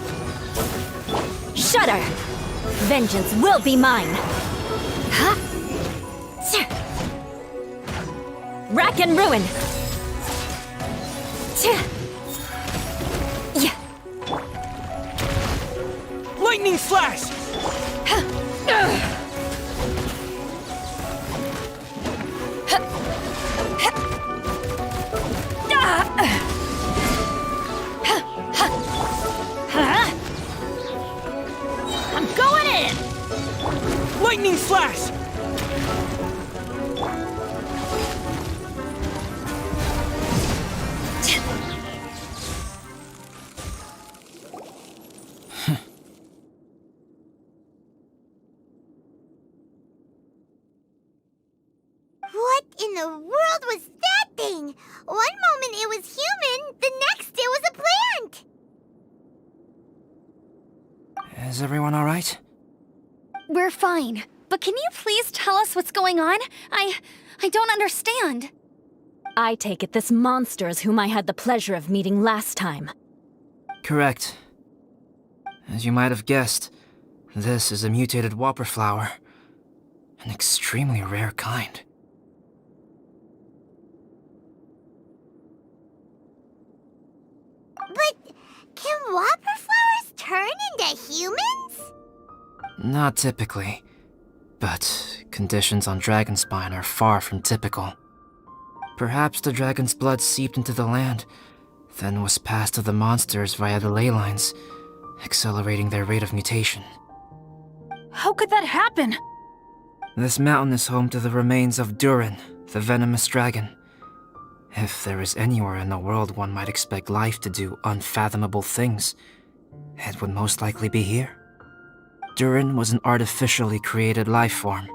Shudder! Vengeance will be mine! Huh? Rack and ruin! Yeah. lightning slash! Is everyone alright? We're fine. But can you please tell us what's going on? I don't understand. I take it this monster is whom I had the pleasure of meeting last time. Correct. As you might have guessed, this is a mutated whopper flower. An extremely rare kind. But can whopper flowers turn into humans? Not typically, but conditions on Dragonspine are far from typical. Perhaps the dragon's blood seeped into the land, then was passed to the monsters via the ley lines, accelerating their rate of mutation. How could that happen? This mountain is home to the remains of Durin, the venomous dragon. If there is anywhere in the world one might expect life to do unfathomable things, it would most likely be here. Durin was an artificially created life form.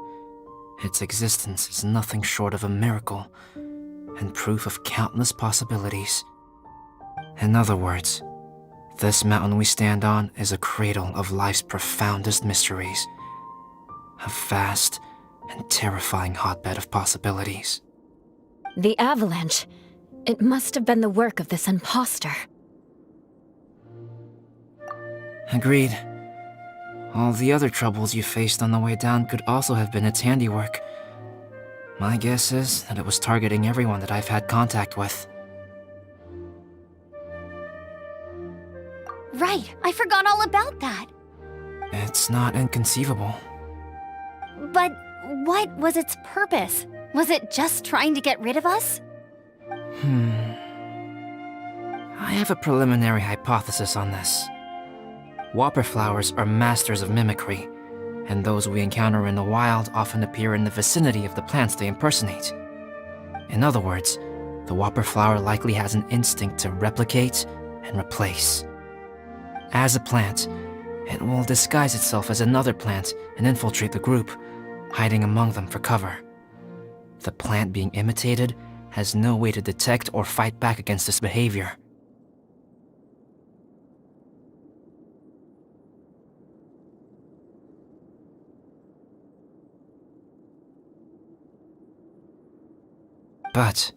Its existence is nothing short of a miracle, and proof of countless possibilities. In other words, this mountain we stand on is a cradle of life's profoundest mysteries. A vast and terrifying hotbed of possibilities. The avalanche. It must have been the work of this imposter. Agreed. All the other troubles you faced on the way down could also have been its handiwork. My guess is that it was targeting everyone that I've had contact with. Right, I forgot all about that. It's not inconceivable. But what was its purpose? Was it just trying to get rid of us? I have a preliminary hypothesis on this. Whopper flowers are masters of mimicry, and those we encounter in the wild often appear in the vicinity of the plants they impersonate. In other words, the whopper flower likely has an instinct to replicate and replace. As a plant, it will disguise itself as another plant and infiltrate the group, hiding among them for cover. The plant being imitated has no way to detect or fight back against this behavior. But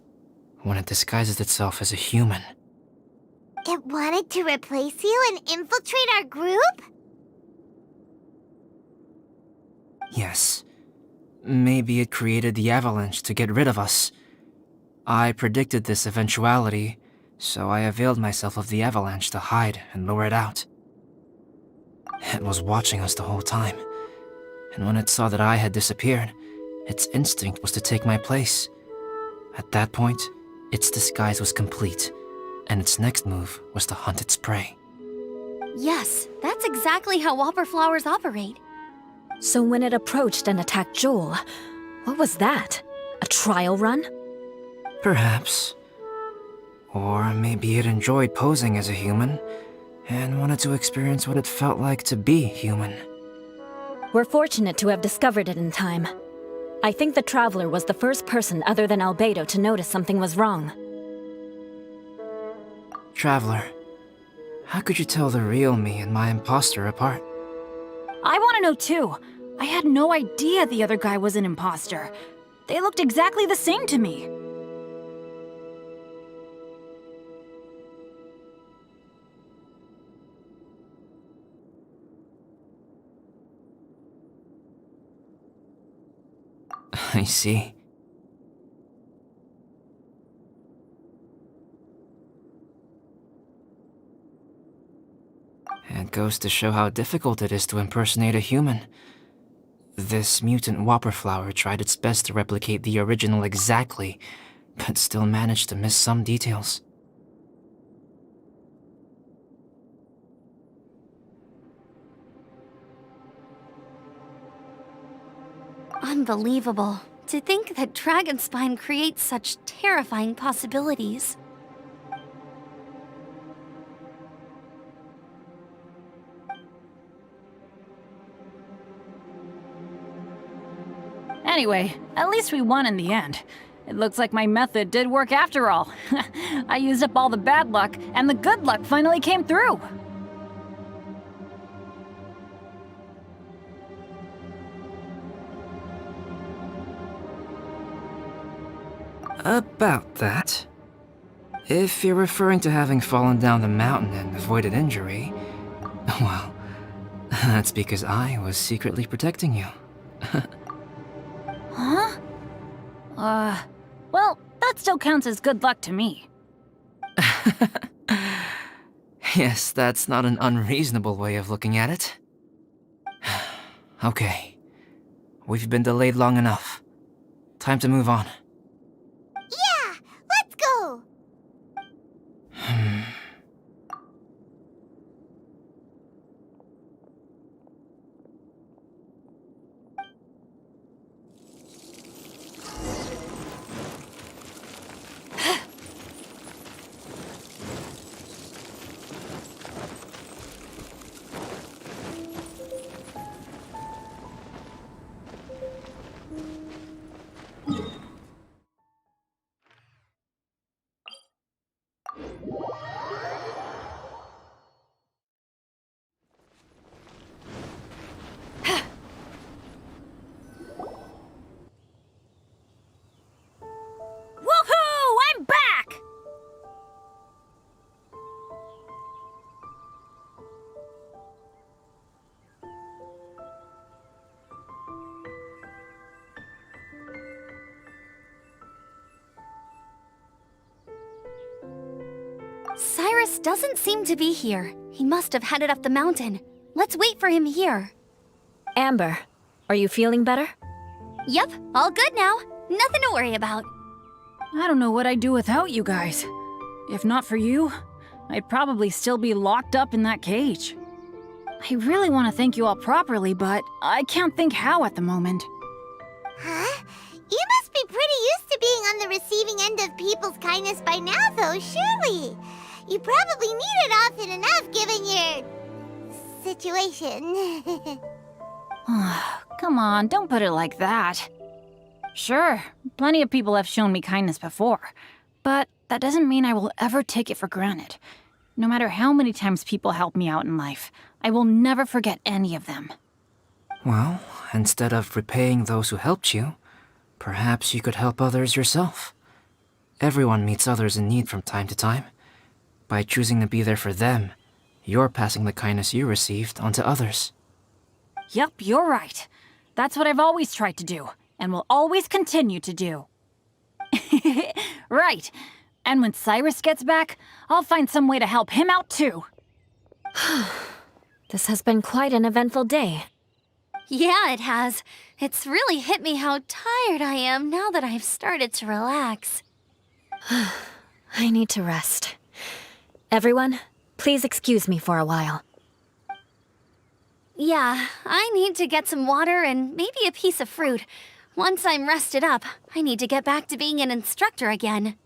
when it disguises itself as a human, It wanted to replace you and infiltrate our group? yes, maybe it created the avalanche to get rid of us. I predicted this eventuality, so I availed myself of the avalanche to hide and lure it out. It was watching us the whole time, and when it saw that I had disappeared, its instinct was to take my place. At that point, its disguise was complete, and its next move was to hunt its prey. Yes, that's exactly how whopper flowers operate. So when it approached and attacked Joel, what was that? A trial run? Perhaps. Or maybe it enjoyed posing as a human, and wanted to experience what it felt like to be human. We're fortunate to have discovered it in time. I think the Traveler was the first person other than Albedo to notice something was wrong. Traveler, how could you tell the real me and my imposter apart? I want to know too. I had no idea the other guy was an imposter. They looked exactly the same to me. I see. It goes to show how difficult it is to impersonate a human. This mutant whopper flower tried its best to replicate the original exactly, but still managed to miss some details. Unbelievable. To think that Dragonspine creates such terrifying possibilities. Anyway, at least we won in the end. It looks like my method did work after all. I used up all the bad luck, and the good luck finally came through. About that. If you're referring to having fallen down the mountain and avoided injury, well, that's because I was secretly protecting you. Huh? Well, that still counts as good luck to me. Yes, that's not an unreasonable way of looking at it. Okay. We've been delayed long enough. Time to move on. Yeah, let's go. Woohoo! I'm back! Cyrus doesn't seem to be here. He must have headed up the mountain. Let's wait for him here. Amber, are you feeling better? Yep, all good now. Nothing to worry about. I don't know what I'd do without you guys. If not for you, I'd probably still be locked up in that cage. I really want to thank you all properly, but I can't think how at the moment. Huh? You must be pretty used to being on the receiving end of people's kindness by now, though, surely. You probably need it often enough, given your situation. Come on, don't put it like that. Sure, plenty of people have shown me kindness before, but that doesn't mean I will ever take it for granted. No matter how many times people help me out in life, I will never forget any of them. Well, instead of repaying those who helped you, perhaps you could help others yourself. Everyone meets others in need from time to time. By choosing to be there for them, you're passing the kindness you received onto others. Yep, you're right. That's what I've always tried to do, and will always continue to do. Right. And when Cyrus gets back, I'll find some way to help him out too. This has been quite an eventful day. Yeah, it has. It's really hit me how tired I am now that I've started to relax. I need to rest. Everyone, please excuse me for a while. Yeah, I need to get some water and maybe a piece of fruit. Once I'm rested up, I need to get back to being an instructor again.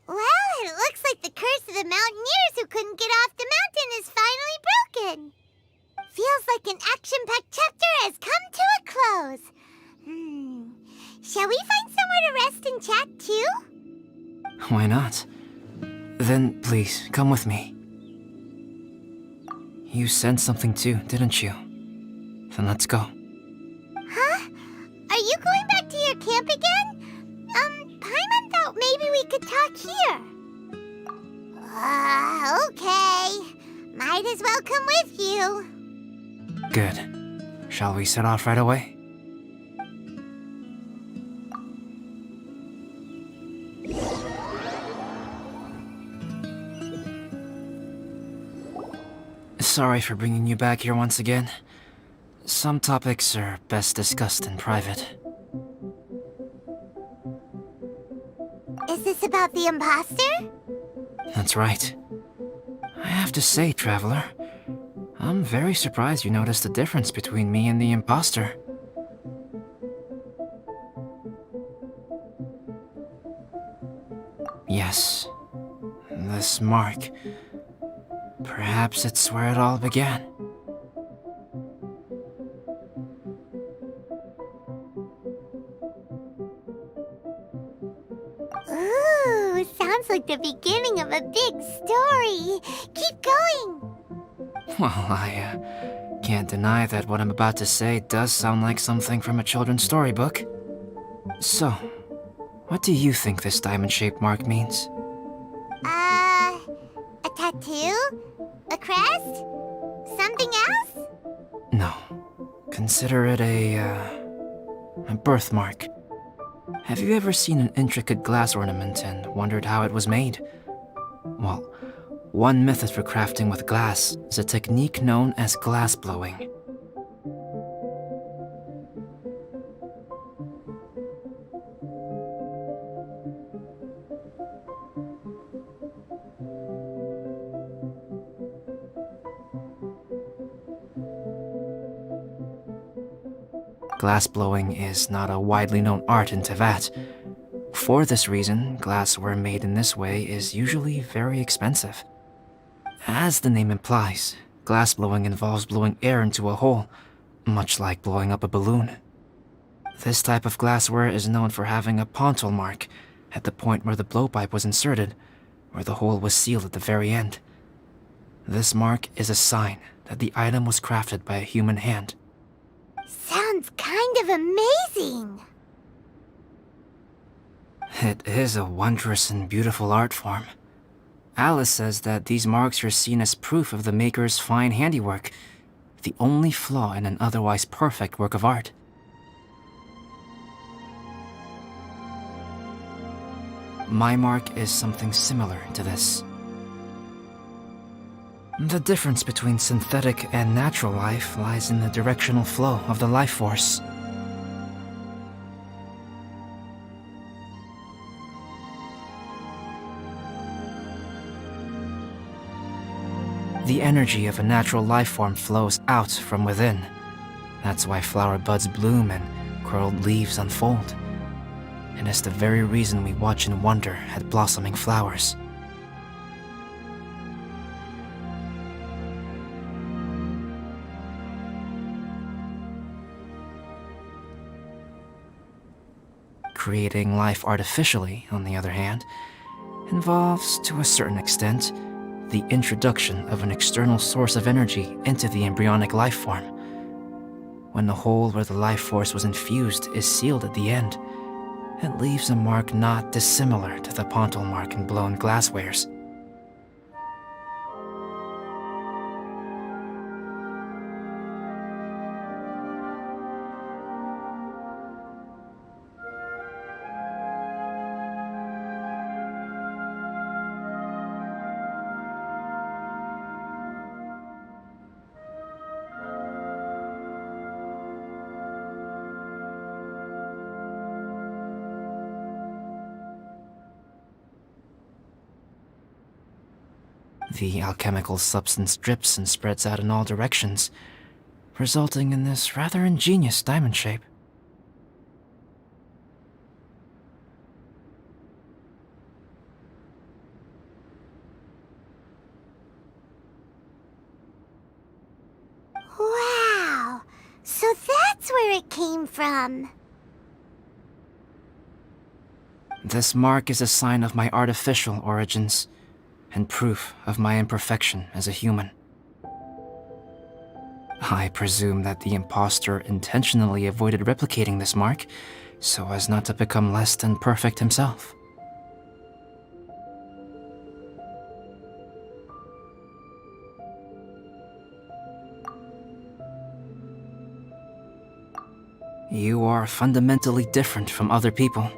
Well, it looks like the curse of the mountaineers who couldn't get off the mountain is finally broken. Feels like an action-packed chapter has come to a close. Shall we find somewhere to rest and chat too? Why not? Then please, come with me. You sensed something too, didn't you? Then let's go. Huh? Are you going back to your camp again? Paimon thought maybe we could talk here. Okay. Might as well come with you. Good. Shall we set off right away? Sorry for bringing you back here once again. Some topics are best discussed in private. Is this about the imposter? That's right. I have to say, Traveler, I'm very surprised you noticed the difference between me and the imposter. Yes, this mark. Perhaps it's where it all began. Ooh, sounds like the beginning of a big story. Keep going. Well, I can't deny that what I'm about to say does sound like something from a children's storybook. So, what do you think this diamond-shaped mark means? A tattoo? A crest? Something else? No. Consider it a birthmark. Have you ever seen an intricate glass ornament and wondered how it was made? Well, one method for crafting with glass is a technique known as glass blowing. Glass blowing is not a widely known art in Teyvat. For this reason, glassware made in this way is usually very expensive. As the name implies, glass blowing involves blowing air into a hole, much like blowing up a balloon. This type of glassware is known for having a pontal mark at the point where the blowpipe was inserted, where the hole was sealed at the very end. This mark is a sign that the item was crafted by a human hand. Sounds kind of amazing. It is a wondrous and beautiful art form. Alice says that these marks are seen as proof of the maker's fine handiwork, the only flaw in an otherwise perfect work of art. My mark is something similar to this. The difference between synthetic and natural life lies in the directional flow of the life force. The energy of a natural life form flows out from within. That's why flower buds bloom and curled leaves unfold. And it's the very reason we watch in wonder at blossoming flowers. Creating life artificially, on the other hand, involves, to a certain extent, the introduction of an external source of energy into the embryonic life form. When the hole where the life force was infused is sealed at the end, it leaves a mark not dissimilar to the pontal mark in blown glasswares. The alchemical substance drips and spreads out in all directions, resulting in this rather ingenious diamond shape. Wow! So that's where it came from. This mark is a sign of my artificial origins, and proof of my imperfection as a human. I presume that the impostor intentionally avoided replicating this mark, so as not to become less than perfect himself. You are fundamentally different from other people.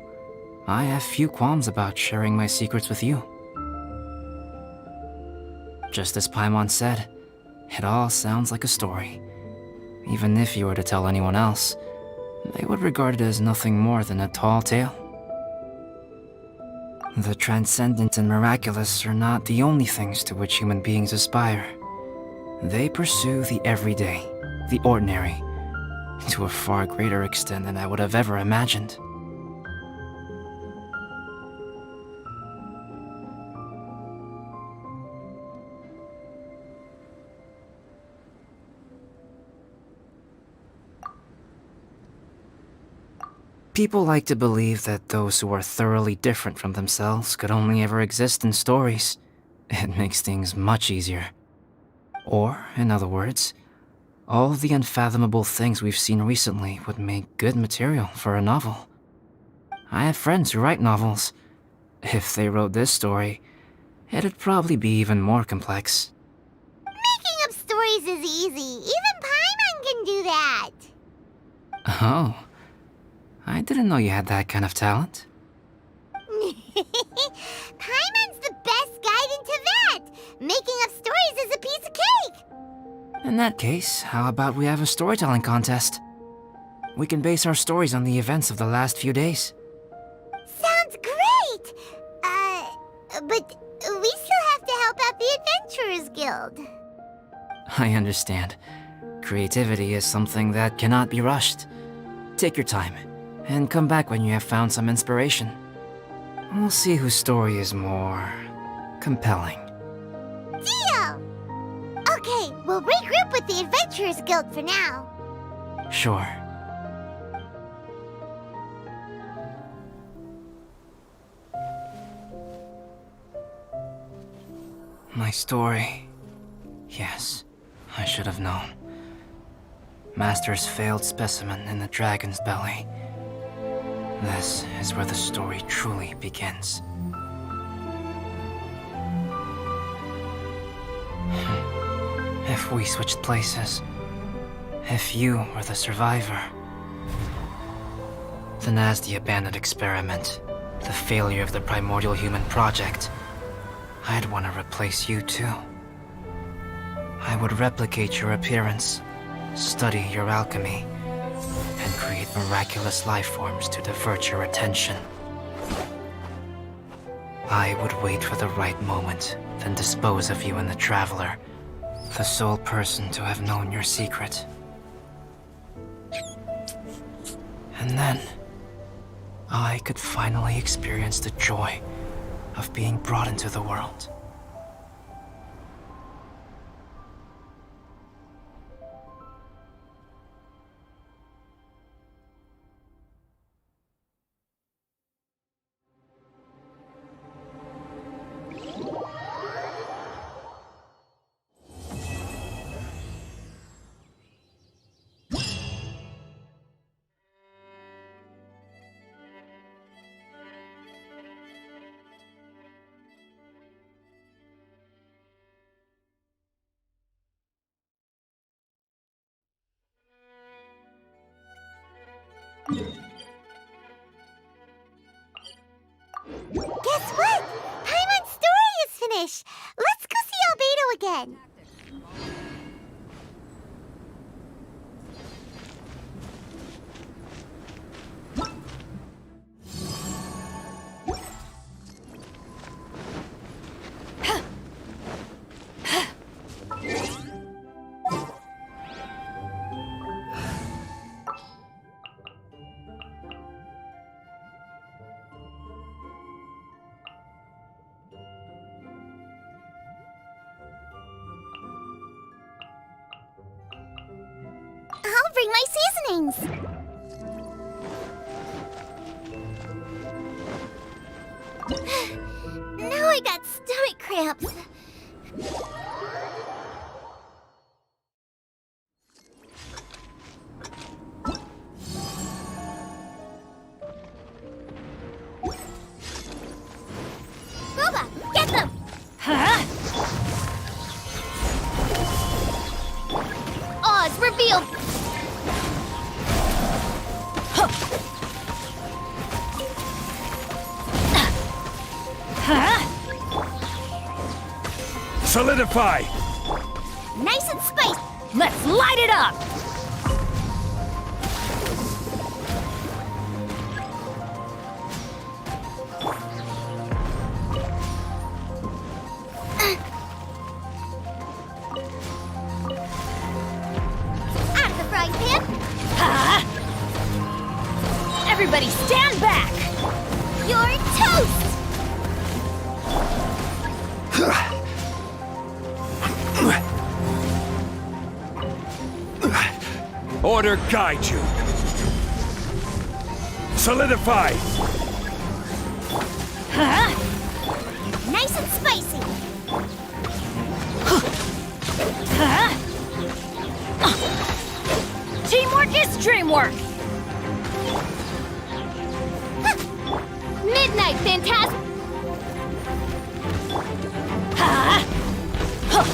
I have few qualms about sharing my secrets with you. Just as Paimon said, it all sounds like a story. Even if you were to tell anyone else, they would regard it as nothing more than a tall tale. The transcendent and miraculous are not the only things to which human beings aspire. They pursue the everyday, the ordinary, to a far greater extent than I would have ever imagined. People like to believe that those who are thoroughly different from themselves could only ever exist in stories. It makes things much easier. Or, in other words, all the unfathomable things we've seen recently would make good material for a novel. I have friends who write novels. If they wrote this story, it'd probably be even more complex. Making up stories is easy. Even Paimon can do that. Oh. I didn't know you had that kind of talent. Paimon's the best guide into that. Making up stories is a piece of cake. In that case, how about we have a storytelling contest? We can base our stories on the events of the last few days. Sounds great! But we still have to help out the Adventurers Guild. I understand. Creativity is something that cannot be rushed. Take your time, and come back when you have found some inspiration. We'll see whose story is more compelling. Deal! Okay, we'll regroup with the Adventurers Guild for now. Sure. My story. Yes, I should have known. Master's failed specimen in the dragon's belly. This is where the story truly begins. If we switched places, if you were the survivor, then as the abandoned experiment, the failure of the primordial human project, I'd want to replace you too. I would replicate your appearance, study your alchemy, and create miraculous life forms to divert your attention. I would wait for the right moment, then dispose of you in the Traveler, the sole person to have known your secret. And then, I could finally experience the joy of being brought into the world. Guess what? Paimon's story is finished. Let's go see Albedo again. I'll bring my seasonings. Now I got stomach cramps. Roba, get them! Huh? Oz, revealed! Huh? Solidify! Nice and spicy. Let's light it up! Out of the frying pan. Huh? Everybody stand back! You're toast. Order guide you. Solidify! Huh? Nice and spicy. Huh? Teamwork is dreamwork! Midnight Phantasm! Ha! Huh.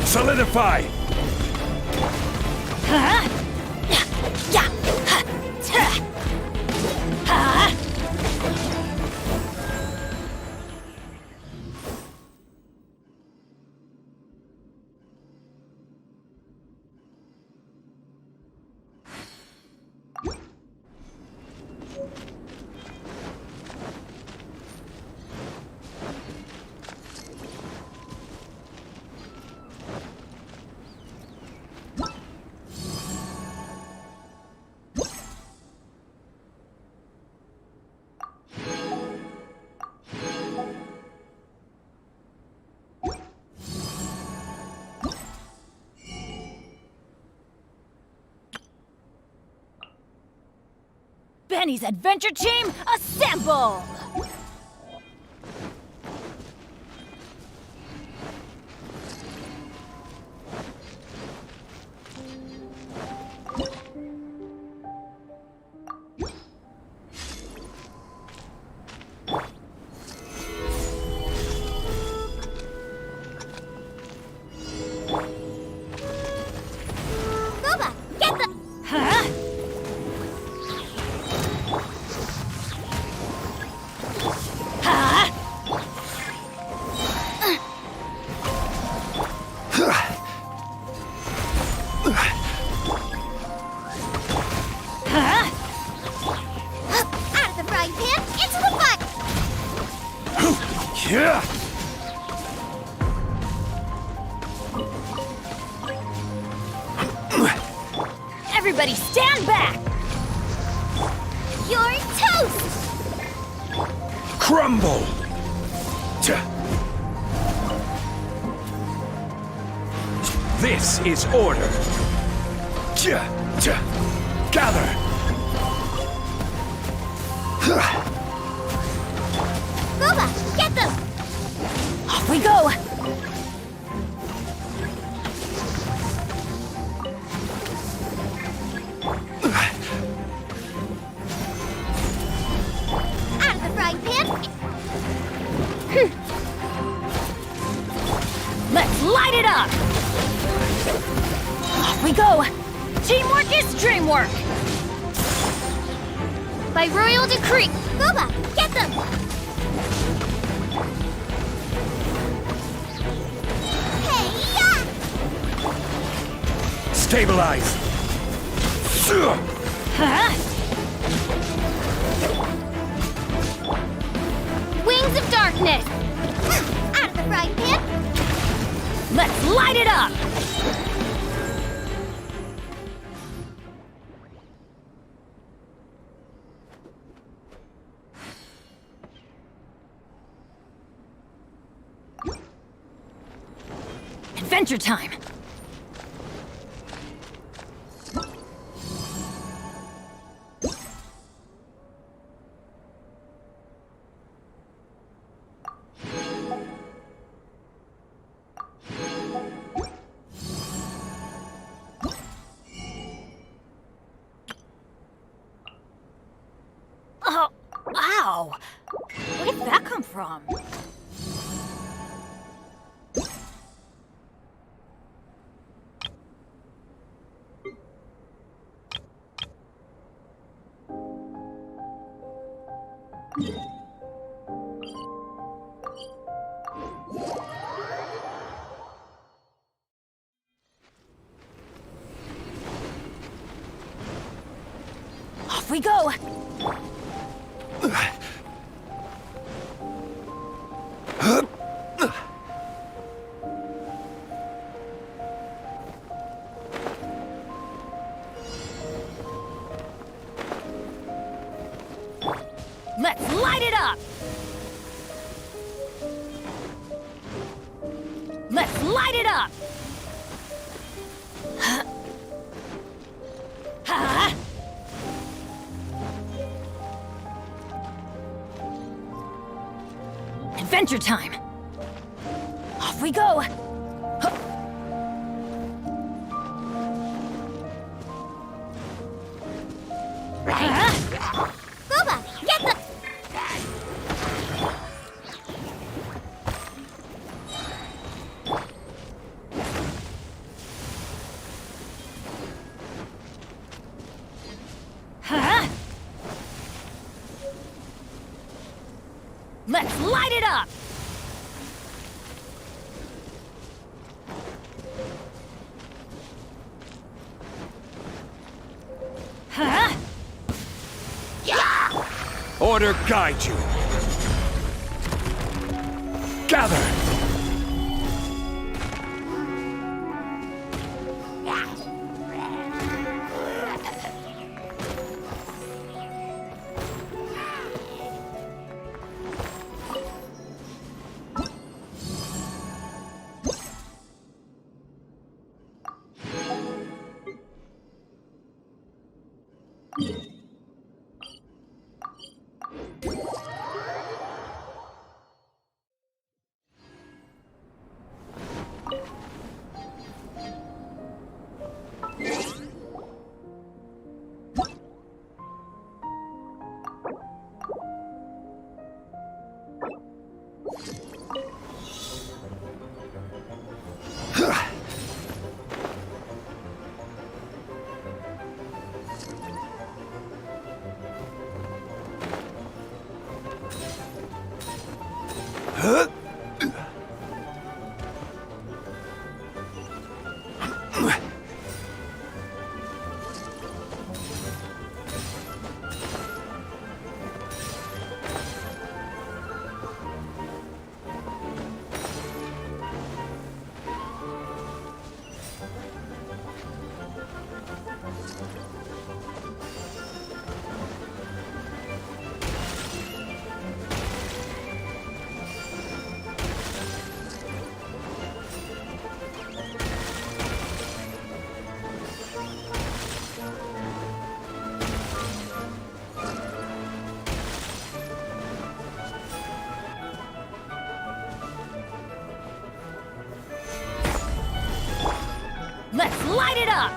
Solidify! Ha! Yeah! Ha! Ha! Benny's adventure team, assemble! Nueva, get the... Huh? Out of the frying pan, into the butt! Yeah! Everybody stand back! You're toast! Crumble! This is order. Gather! Nueva, get them! Off we go! Out of the frying pan, Let's light it up! Off we go! Teamwork is dreamwork! By royal decree! Nueva, get them! Hey-ya! Stabilize! Huh? Wings of darkness! Out of the frying pan, Let's light it up! Adventure time! Oh, ow! Where did that come from? Off we go! Let's light it up! Let's light it up! Ha! Adventure time! Off we go! Booba, get the... Let's light it up! Order guide you. Gather. Let's light it up!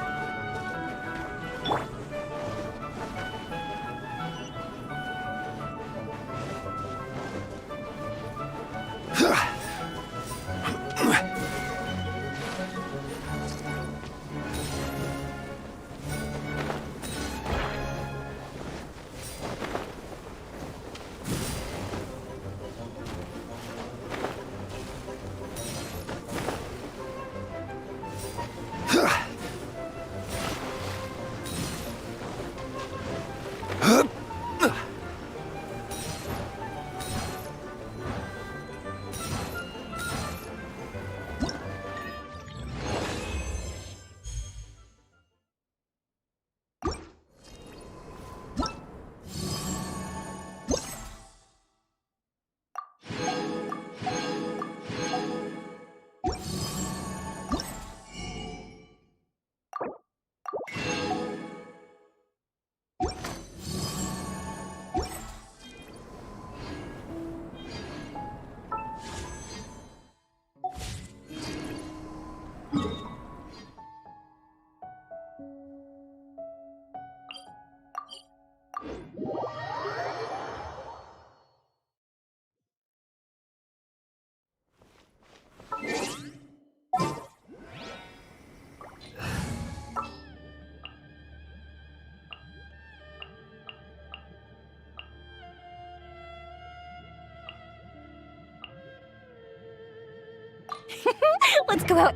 Let's go out.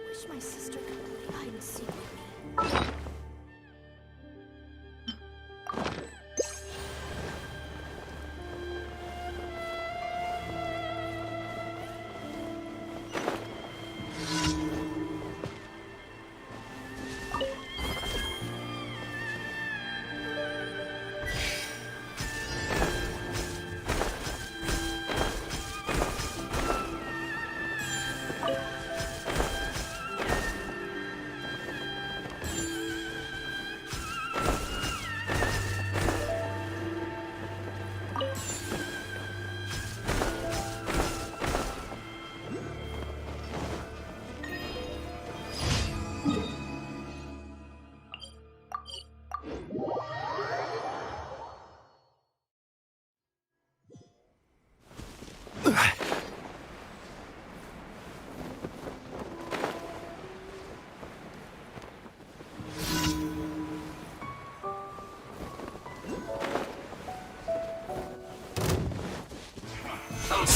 Wish my sister could play hide and seek with me.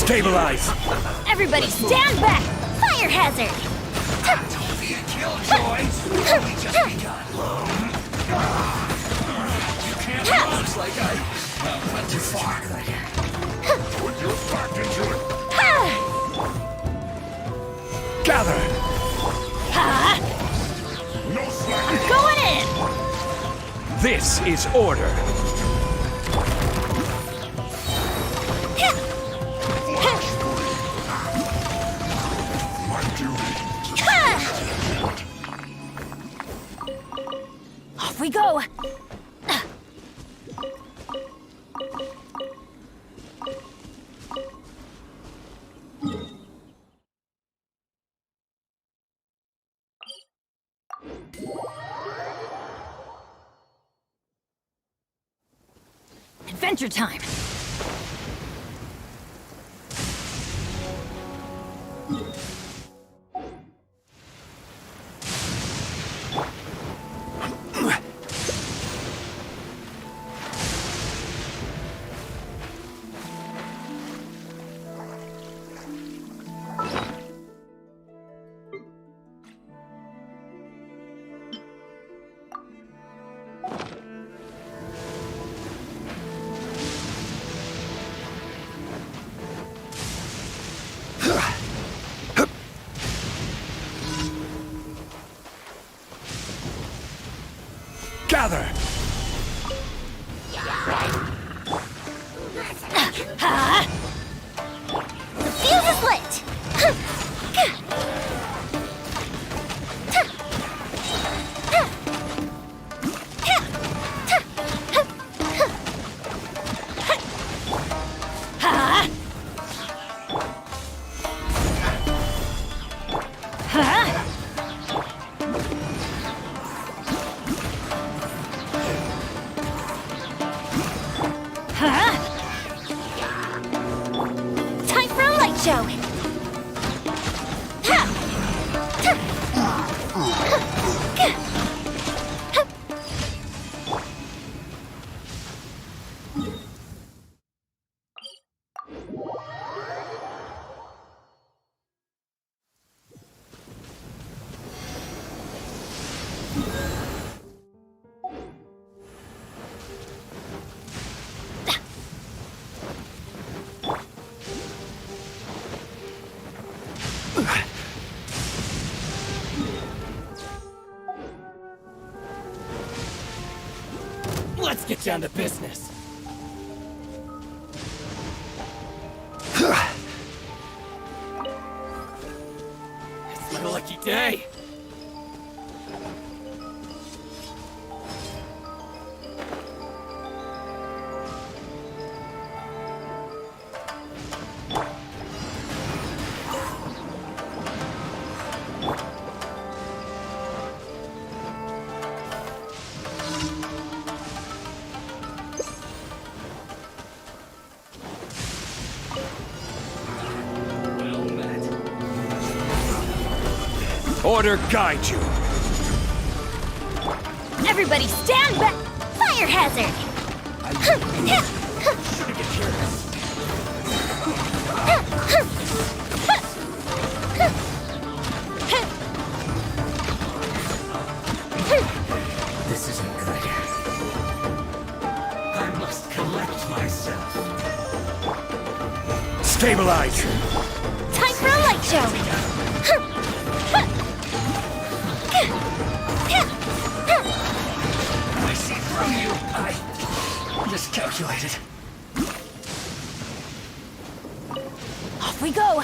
Stabilize! Everybody stand back! Fire hazard! Looks like I went too far. Put your back into it. Gather! No slacking! Going in! This is order. My duty. Off we go! Adventure time! Gather! The fuse is lit! Time for a light show! Let's get down to business. It's my lucky day. Order guide you. Everybody stand back! Fire hazard! This isn't good. I must collect myself. Stabilize. Time for a light show! I see through you. I miscalculated. Off we go!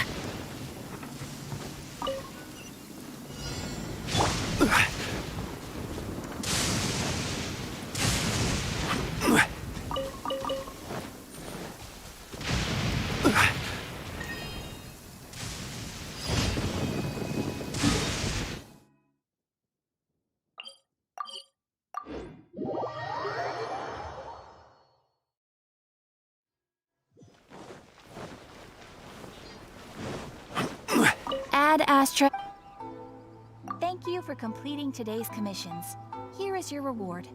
Ad Astra. Thank you for completing today's commissions. Here is your reward.